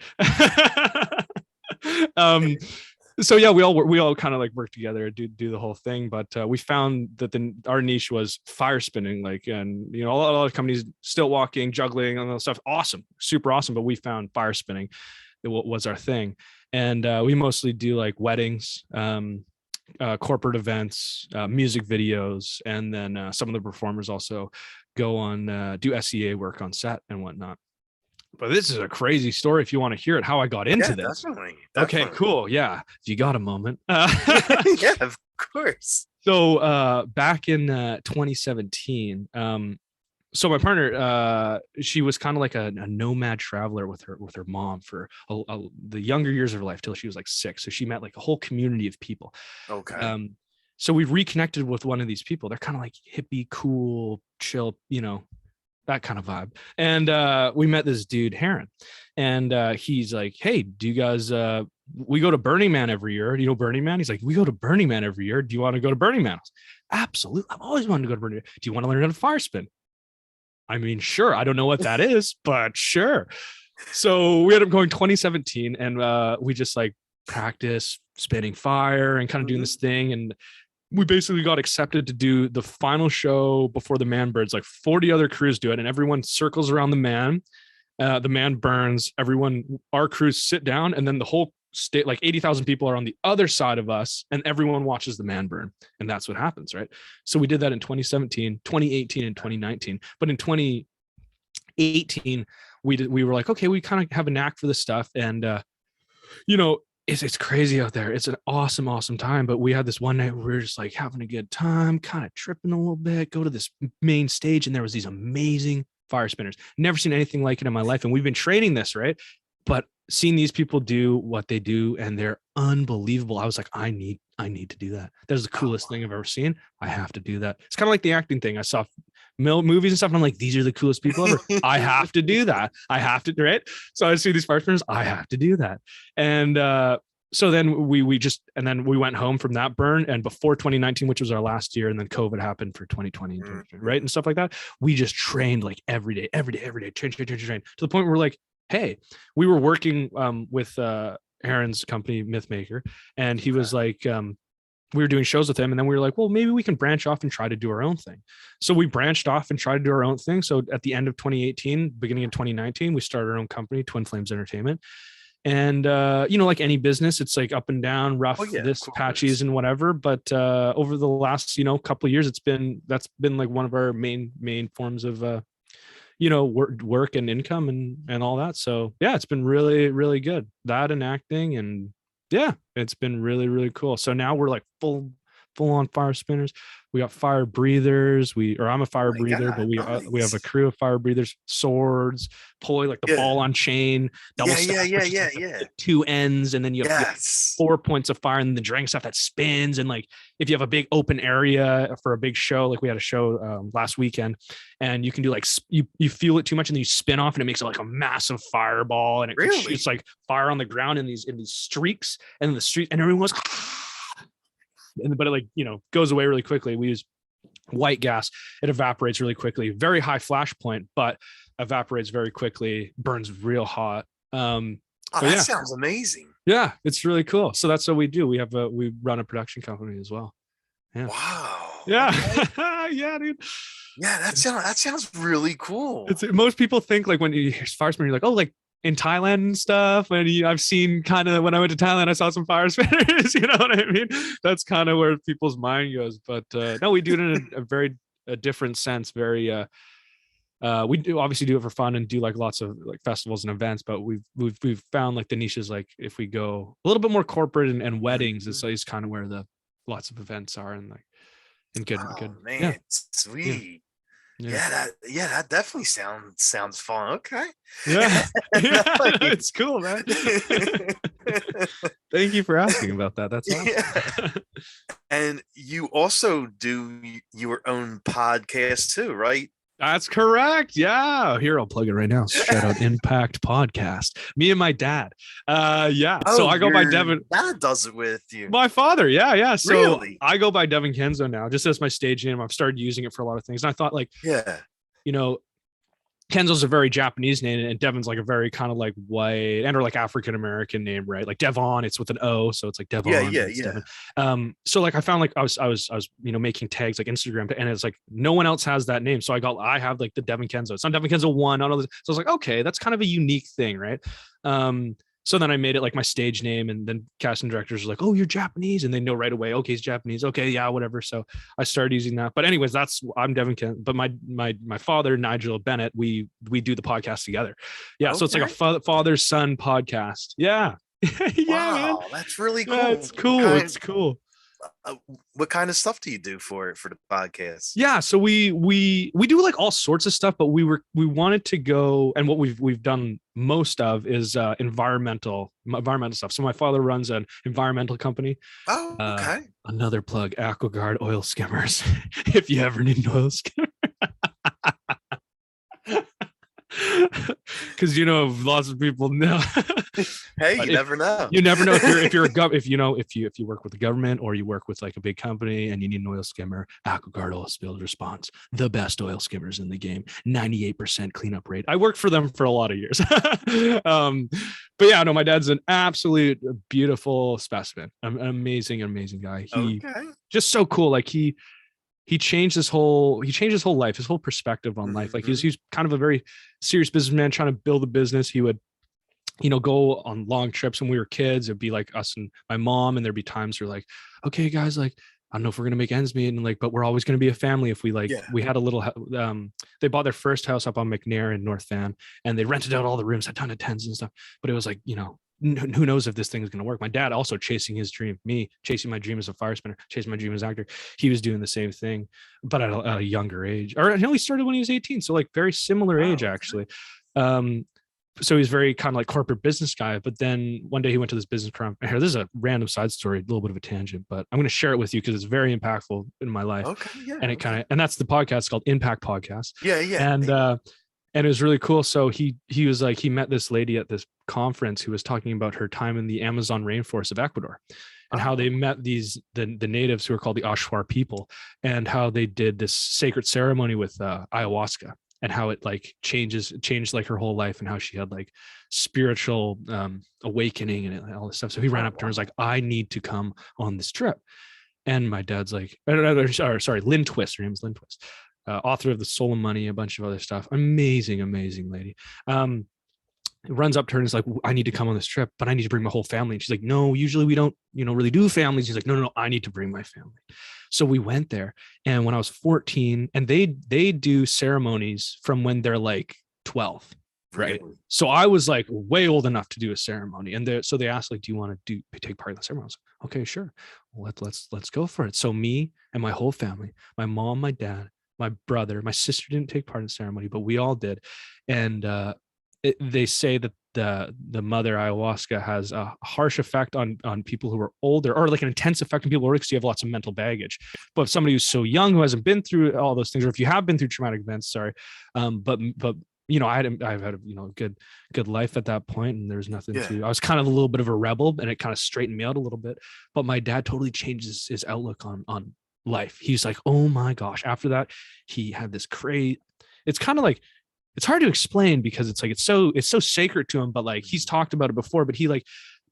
So yeah, we all kind of like work together, do the whole thing. But we found that our niche was fire spinning, like, and a lot of companies still walking, juggling, and all that stuff. Awesome, super awesome. But we found fire spinning was our thing, and we mostly do like weddings. Corporate events, music videos, and then some of the performers also go on do SEA work on set and whatnot. But this is a crazy story if you want to hear it, how I got into this. Definitely. Okay, cool. Yeah. If you got a moment. Yeah, of course. So back in 2017, so my partner, she was kind of like a nomad traveler with her mom for the younger years of her life till she was like 6. So she met like a whole community of people. Okay. So we reconnected with one of these people. They're kind of like hippie, cool, chill, that kind of vibe. And we met this dude, Heron, and he's like, "Hey, do you guys? We go to Burning Man every year. Do you know Burning Man?" He's like, "We go to Burning Man every year. Do you want to go to Burning Man?" Absolutely. I've always wanted to go to Burning Man. Do you want to learn how to fire spin? I mean, sure. I don't know what that is, but sure. So we ended up going 2017, and we just like practice spinning fire and kind of doing this thing. And we basically got accepted to do the final show before the man burns. Like 40 other crews do it, and everyone circles around the man. The man burns. Our crews sit down, and then the whole state, like 80,000 people, are on the other side of us, and everyone watches the man burn. And that's what happens, right? So we did that in 2017, 2018, and 2019. But in 2018, we were like, okay, we kind of have a knack for this stuff, and it's crazy out there. It's an awesome time. But we had this one night where we were just like having a good time, kind of tripping a little bit, go to this main stage, and there was these amazing fire spinners. Never seen anything like it in my life. And we've been training this, right? But seeing these people do what they do, and they're unbelievable. I was like, I need to do that. That's the coolest thing I've ever seen. I have to do that. It's kind of like the acting thing. I saw movies and stuff, and I'm like, these are the coolest people ever. I have to do that. I have to, right? So I see these fire spinners. I have to do that. And so then we went home from that burn, and before 2019, which was our last year, and then COVID happened for 2020, right, and stuff like that. We just trained like every day, train to the point where we're like, hey, we were working with Aaron's company, Mythmaker, and he was like, we were doing shows with him, and then we were like, well, maybe we can branch off and try to do our own thing. So we branched off and tried to do our own thing. So at the end of 2018, beginning of 2019, we started our own company, Twin Flames Entertainment. And like any business, it's like up and down, rough, patches and whatever. But over the last couple of years, that's been like one of our main forms of work and income and all that. So yeah, it's been really, really good. That and acting, and yeah, it's been really, really cool. So now we're like full on fire spinners. We got fire breathers. I'm a fire breather, but we have a crew of fire breathers, swords, pulley, like the ball on chain, double stack, like 2 ends, and then you have 4 points of fire, and the dragon stuff that spins. And like if you have a big open area for a big show, like we had a show last weekend, and you can do like you feel it too much, and then you spin off, and it makes it like a massive fireball, and it shoots like fire on the ground in these streaks, and the street, and everyone goes. But it like goes away really quickly. We use white gas. It evaporates really quickly. Very high flash point, but evaporates very quickly. Burns real hot. That sounds amazing. Yeah, it's really cool. So that's what we do. We run a production company as well. Yeah. Wow. Yeah. Okay. Yeah, dude. Yeah, that sounds really cool. Most people think like when you hear fire spinner, you're like, oh, like in Thailand and stuff. And I've seen kind of when I went to Thailand, I saw some fire spinners, you know what I mean? That's kind of where people's mind goes. But no, we do it in a very different sense. Very, we do obviously do it for fun and do like lots of like festivals and events, but we've found like the niches, like if we go a little bit more corporate and weddings is kind of where the lots of events are, and like good. Man, yeah. Sweet. Yeah, that definitely sounds fun. Okay. Yeah. It's cool, man. Thank you for asking about that. That's awesome. Yeah. And you also do your own podcast too, right? That's correct. Yeah. Here, I'll plug it right now. Shout out Impact Podcast. Me and my dad. Yeah. So I go by Devon. Dad does it with you. My father. Yeah. So really? I go by Devon Kenzo now, just as my stage name. I've started using it for a lot of things. And I thought like, Kenzo's a very Japanese name, and Devon's like a very kind of like white or like African American name, right? Like Devon, it's with an O, so it's like Devon. Yeah. Devon. So like I found like I was making tags like Instagram, and it's like no one else has that name, so I have like the Devon Kenzo. It's not Devon Kenzo 1. So I was like, okay, that's kind of a unique thing, right? So then I made it like my stage name, and then casting directors are like, "Oh, you're Japanese," and they know right away. Okay, he's Japanese. Okay, yeah, whatever. So I started using that. But anyways, I'm Devon Kenzo, but my father, Nigel Bennett, we do the podcast together. Yeah, so it's like a father son podcast. Yeah, yeah, man. Wow, that's really cool. Yeah, it's cool. It's cool. What kind of stuff do you do for the podcast? Yeah, so we do like all sorts of stuff, but we wanted to go, and what we've done most of is environmental stuff. So my father runs an environmental company. Oh, okay. Another plug, AquaGuard oil skimmers. If you ever need an oil skimmer. Because lots of people know. Hey, you never know. You never know if you work with the government, or you work with like a big company and you need an oil skimmer. AquaGuard oil spill response, the best oil skimmers in the game, 98% cleanup rate. I worked for them for a lot of years. But yeah, no, my dad's an absolute beautiful specimen. An amazing guy. He just so cool. Like he changed his whole life, his whole perspective on life. Like he's kind of a very serious businessman trying to build a business. He would, go on long trips when we were kids. It'd be like us and my mom, and there'd be times where like, okay, guys, like, I don't know if we're going to make ends meet, and like, but we're always going to be a family. If we we had a little, they bought their first house up on McNair in North Van, and they rented out all the rooms, a ton of tents and stuff. But it was like, who knows if this thing is going to work. My dad also chasing his dream, me chasing my dream as a fire spinner, chasing my dream as an actor. He was doing the same thing, but at a younger age. Or he started when he was 18, so like very similar age actually. So he's very kind of like corporate business guy. But then one day he went to this business conference. Here, this is a random side story, a little bit of a tangent, but I'm going to share it with you because it's very impactful in my life. Okay, yeah. And that's the podcast called Impact Podcast. Yeah. And it was really cool. So he was like, he met this lady at this conference who was talking about her time in the Amazon rainforest of Ecuador, and how they met the natives who are called the Ashwar people, and how they did this sacred ceremony with ayahuasca, and how it like changed like her whole life, and how she had like spiritual awakening and all this stuff. So he ran up to her and was like, I need to come on this trip. And my dad's like, sorry, Lynn Twist. Her name is Lynn Twist. Author of The Soul of Money, a bunch of other stuff. Amazing lady. Runs up to her and is like, I need to come on this trip, but I need to bring my whole family. And she's like, no, usually we don't, really do families. He's like, no, I need to bring my family. So we went there. And when I was 14, and they do ceremonies from when they're like 12. Right. So I was like way old enough to do a ceremony. And so they asked, like, do you want to take part in the ceremony? I was like, okay, sure. Well, let's go for it. So me and my whole family, my mom, my dad, my brother, my sister didn't take part in the ceremony, but we all did. And they say that the mother ayahuasca has a harsh effect on people who are older, or like an intense effect on people who are older, because you have lots of mental baggage. But if somebody who's so young, who hasn't been through all those things, or if you have been through traumatic events, but I've had a good life at that point, and there's nothing I was kind of a little bit of a rebel, and it kind of straightened me out a little bit. But my dad totally changed his outlook on life. He's like, oh my gosh. After that, he had this it's kind of like, it's hard to explain because it's like, it's so sacred to him, but like he's talked about it before, but he like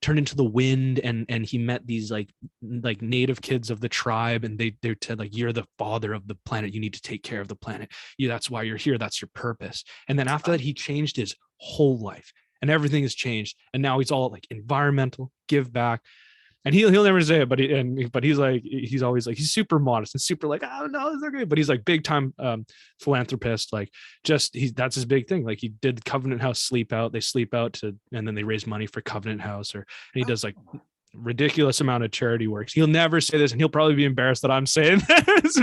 turned into the wind, and he met these like native kids of the tribe, and they said like, you're the father of the planet. You need to take care of the planet. That's why you're here. That's your purpose. And then after that, he changed his whole life, and everything has changed. And now he's all like environmental, give back. And he'll never say it, but he's like, he's always like, he's super modest and super like, oh no, it's okay. But he's like big time philanthropist. Like that's his big thing. Like he did Covenant House Sleep Out. They sleep out and then they raise money for Covenant House, and he does like ridiculous amount of charity works. He'll never say this, and he'll probably be embarrassed that I'm saying this,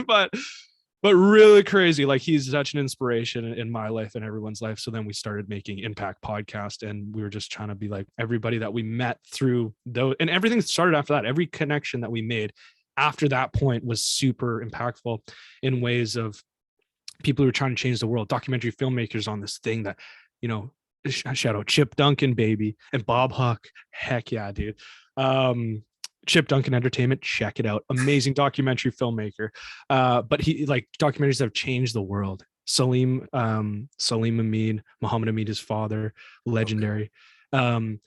but really crazy. Like he's such an inspiration in my life and everyone's life. So then we started making Impact Podcast, and we were just trying to be like everybody that we met through those, and everything started after that. Every connection that we made after that point was super impactful in ways of people who are trying to change the world. Documentary filmmakers on this thing that, shout out Chip Duncan, baby, and Bob Huck. Heck yeah, dude. Chip Duncan Entertainment, check it out. Amazing documentary filmmaker. But he like documentaries that have changed the world. Salim Amin, Muhammad Amin, his father, legendary. Okay.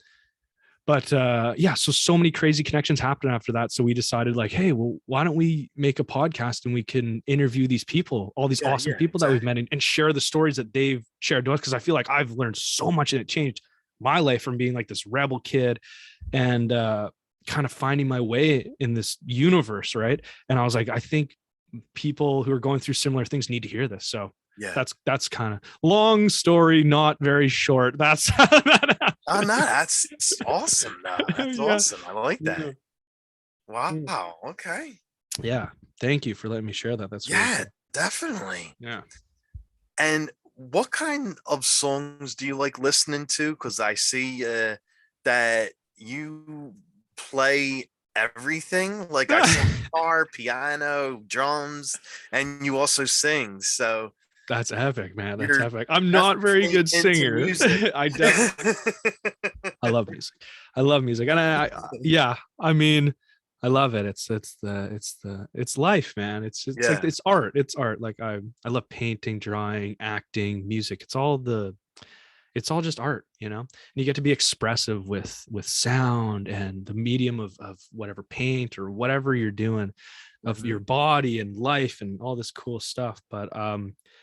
So many crazy connections happened after that. So we decided like, hey, well, why don't we make a podcast and we can interview these people, all these awesome people that we've met, and share the stories that they've shared to us. Cause I feel like I've learned so much and it changed my life from being like this rebel kid and kind of finding my way in this universe, right? And I was like, I think people who are going through similar things need to hear this. So Yeah. that's kind of long story, not very short. That's how that happened. Oh no, that's awesome. No, that's Yeah. awesome. I like that. Yeah. Wow. Okay. Yeah. Thank you for letting me share that. That's really Yeah, cool. definitely. Yeah. And what kind of songs do you like listening to? Because I see that you play everything. Like I saw guitar, piano, drums, and you also sing. So That's epic, man. That's you're epic. I'm not very good definitely into singer. music. I definitely I love music. I love music. And yeah, I mean, I love it. It's life, man. It's Yeah. like it's art. It's art. Like I love painting, drawing, acting, music. It's all just art, you know. And you get to be expressive with sound and the medium of whatever paint or whatever you're doing, of your body and life and all this cool stuff. But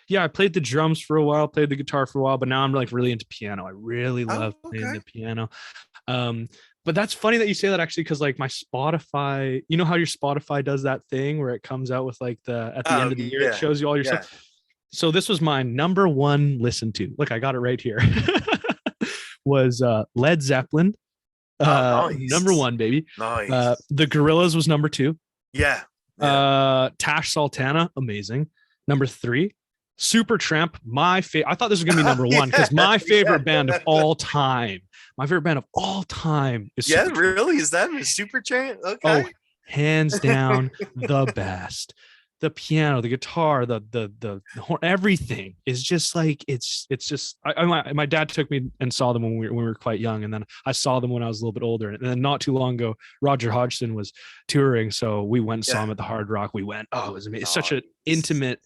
yeah, I played the drums for a while, played the guitar for a while, but now I'm like really into piano. I really love playing the piano. But that's funny that you say that, actually, because like my Spotify, you know how your Spotify does that thing where it comes out with like at the end of the year, it shows you all your stuff. So this was my number one listen to. Look, I got it right here. Was Led Zeppelin. Nice. Number one, baby. Nice. The Gorillaz was number two. Yeah. Tash Sultana, amazing. Number three, Supertramp, my favorite. I thought this was gonna be number one because my favorite band of all time. My favorite band of all time is Supertramp. Really? Is that Supertramp? Okay. Oh, hands down, the best. The piano, the guitar, the horn, everything is just like it's just. My dad took me and saw them when we were quite young, and then I saw them when I was a little bit older. And then not too long ago, Roger Hodgson was touring, so we went and saw him at the Hard Rock. We went. Oh, it was amazing. It's such an intimate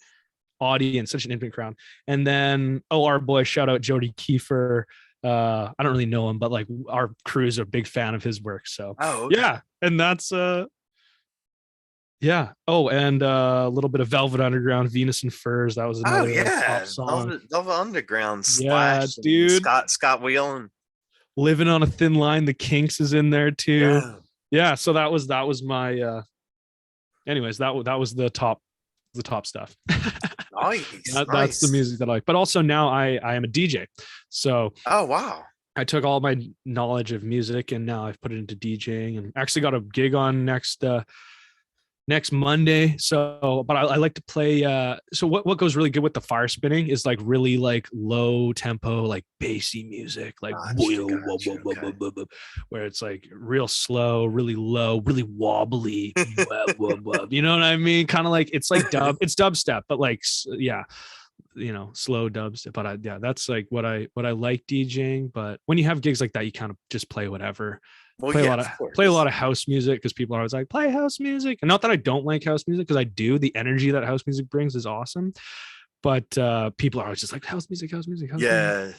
audience, such an intimate crowd. And then our boy, shout out Jody Kiefer. I don't really know him, but like our crew is a big fan of his work. So yeah, and that's yeah. Oh, and a little bit of Velvet Underground, Venus and Furs. That was another top song. Velvet Underground, yeah, Splash, dude. Scott Whelan. Living on a Thin Line, the Kinks is in there too. Yeah. So that was my. Anyways, that was the top stuff. Nice. That's the music that I like. But also now I am a DJ. So. Oh wow. I took all my knowledge of music and now I've put it into DJing, and actually got a gig on next Monday. So, but I like to play. So what goes really good with the fire spinning is like really like low tempo, like bassy music, like where it's like real slow, really low, really wobbly. You know what I mean? Kind of like it's like it's dubstep, but like yeah, you know, slow dubstep. But that's like what I like DJing. But when you have gigs like that, you kind of just play whatever. Play a lot of house music because people are always like, play house music. And not that I don't like house music, because I do. The energy that house music brings is awesome. But people are always just like, house music. Yeah.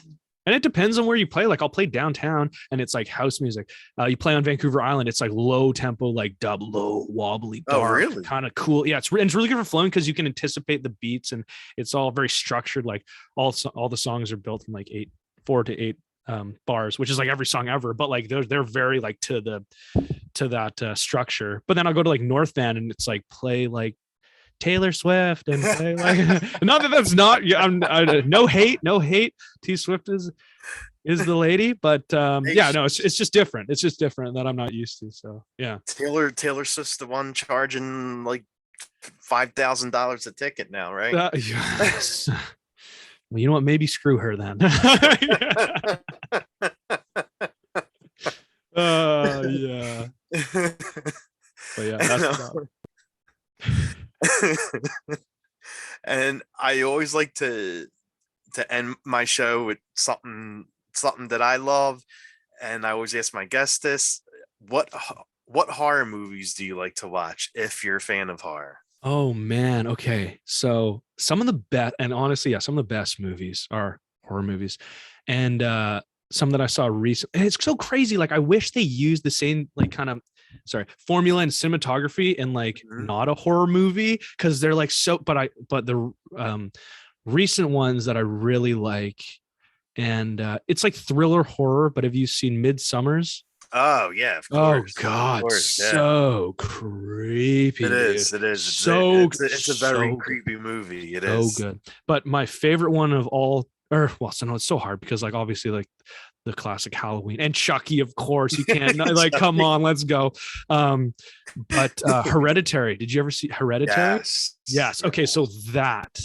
And it depends on where you play. Like I'll play downtown and it's like house music. You play on Vancouver Island, it's like low tempo, like dub, low, wobbly, dark, kind of cool. Yeah, it's really good for flowing because you can anticipate the beats and it's all very structured. Like all the songs are built from like 4 to 8 bars, which is like every song ever, but like they're very like to that structure. But then I'll go to like North Van and it's like play like Taylor Swift and play like not that that's not no hate. T Swift is the lady, but yeah, no, it's just different. It's just different that I'm not used to. So yeah, Taylor Swift's the one charging like $5,000 a ticket now, right? Yes. Well, you know what? Maybe screw her then. Yeah. But yeah, that's and I always like to end my show with something that I love, and I always ask my guests this: what horror movies do you like to watch if you're a fan of horror? Oh man, okay. So some of the best, and honestly, yeah, some of the best movies are horror movies, and some that I saw recently. And it's so crazy. Like I wish they used the same like kind of formula and cinematography in like not a horror movie, because they're like so. But the recent ones that I really like, and it's like thriller horror. But have you seen Midsummers? Oh yeah, of Oh course. God, Of course, yeah. so creepy, It dude. is. It is. So It's a very so good. creepy movie. It So is. good. But my favorite one of all, or well, so no, it's so hard because like obviously like the classic Halloween and Chucky, of course. You can't like come on, let's go. But Hereditary. Did you ever see Hereditary? Yes. Yes. Okay, so that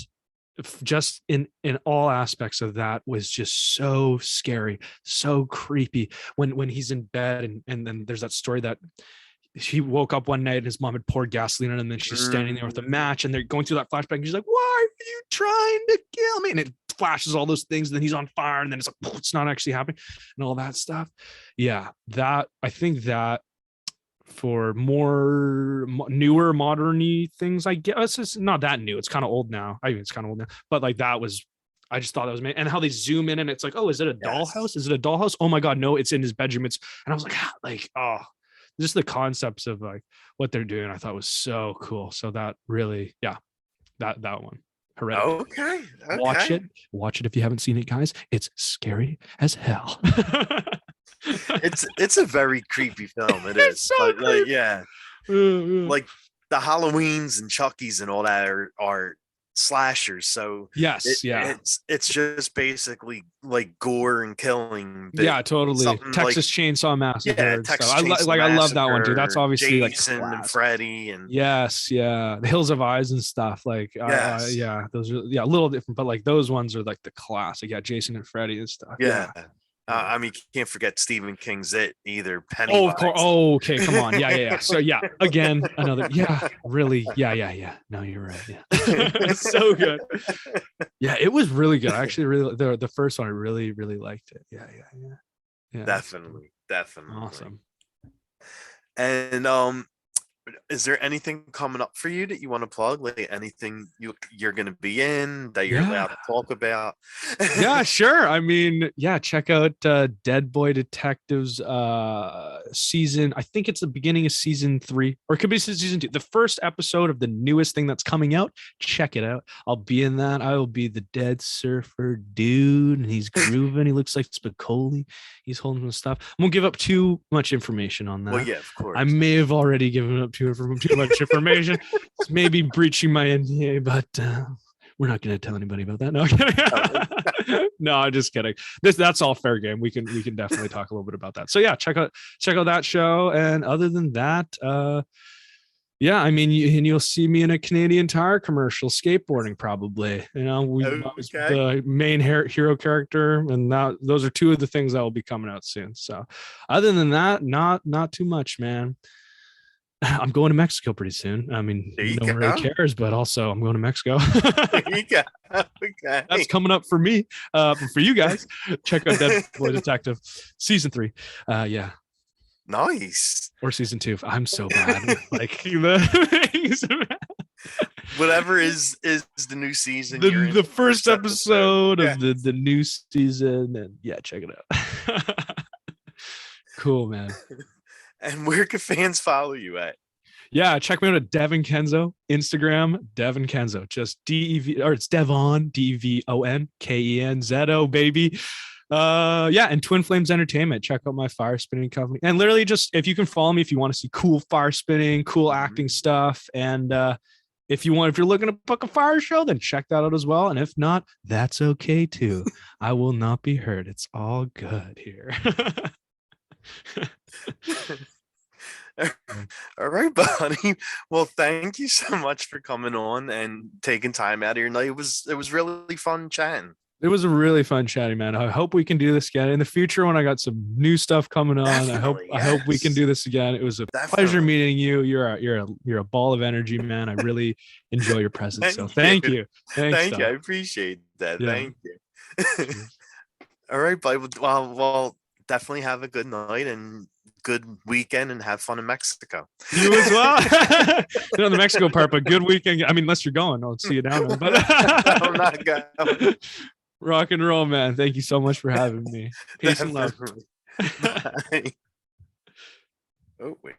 just in all aspects of that was just so scary, so creepy when he's in bed and then there's that story that he woke up one night and his mom had poured gasoline on him and then she's standing there with a match and they're going through that flashback and she's like, why are you trying to kill me? And it flashes all those things and then he's on fire and then it's like, it's not actually happening and all that stuff. Yeah, that I think that for more newer modern-y things, I guess it's not that new, it's kind of old now. I mean, it's kind of old now, but like that was, I just thought that was amazing. And how they zoom in and it's like, oh, is it a dollhouse? Is it a dollhouse? Oh my God, no, it's in his bedroom. It's, and I was like, oh, just the concepts of like what they're doing, I thought was so cool. So that really, yeah, that one. Hereditary. Okay. Watch it if you haven't seen it, guys. It's scary as hell. It's a very creepy film. It It's is. so Like, yeah. like Like the Halloweens and Chuckies and all that are slashers. So yes, yeah, it's just basically like gore and killing. yeah, totally. something Texas Chainsaw Massacre. Yeah, and stuff. Texas I Chainsaw I love that one too. That's Massacre, obviously Jason like and Freddy and yes, yeah, the Hills of Eyes and stuff. Like, Yes. yeah, those are a little different, but like those ones are like the classic. Yeah, Jason and Freddy and stuff. yeah. I mean, you can't forget Stephen King's It either. Oh, Pennywise. of course. Oh, okay, come on. Yeah. So yeah, again, another. Yeah, really. Yeah. No, you're right. Yeah, it's so good. Yeah, it was really good. I actually really the first one. I really liked it. Yeah. Definitely. Awesome. And is there anything coming up for you that you want to plug? Like anything you're going to be in that you're allowed to talk about? Yeah, sure. I mean, yeah, check out Dead Boy Detectives season. I think it's the beginning of season 3, or it could be season 2. The first episode of the newest thing that's coming out. Check it out. I'll be in that. I will be the dead surfer dude, and he's grooving. He looks like Spicoli. He's holding some stuff. I won't give up too much information on that. Well, yeah, of course. I may have already given up too much information. It's maybe breaching my NDA, but we're not going to tell anybody about that. No, I'm kidding. No, I'm just kidding. That's all fair game. We can definitely talk a little bit about that. So yeah, check out that show. And other than that, yeah, I mean, you'll see me in a Canadian Tire commercial skateboarding probably. You know, I was the main hero character, and those are 2 of the things that will be coming out soon. So other than that, not too much, man. I'm going to Mexico pretty soon. I mean, no one really cares, but also I'm going to Mexico. Okay. That's coming up for me. But for you guys, check out Dead Boy Detective season 3. Yeah. Nice. Or season 2. I'm so bad. Like whatever is the new season. The first episode of the new season, and yeah, check it out. Cool, man. And where can fans follow you at? Yeah, check me out at Devon Kenzo, Instagram, Devon Kenzo. Just DEV, or it's Devon, DEVON, KENZO, baby. Yeah, and Twin Flames Entertainment. Check out my fire spinning company. And literally just, if you can follow me, if you want to see cool fire spinning, cool acting stuff. And if you're looking to book a fire show, then check that out as well. And if not, that's okay too. I will not be hurt. It's all good here. All right, buddy. Well, thank you so much for coming on and taking time out of your night. It was really fun chatting. It was a really fun chatting, man. I hope we can do this again in the future when I got some new stuff coming on. Definitely, I hope we can do this again. It was a pleasure meeting you. You're a ball of energy, man. I really enjoy your presence. Thank you. Thank you. I appreciate that. Yeah. Thank you. All right, buddy. Well, definitely have a good night and good weekend and have fun in Mexico. You as well. You know, the Mexico part, but good weekend. I mean, unless you're going, I'll see you down there. But I'm not going. Rock and roll, man. Thank you so much for having me. Peace and love. Bye. Oh, wait.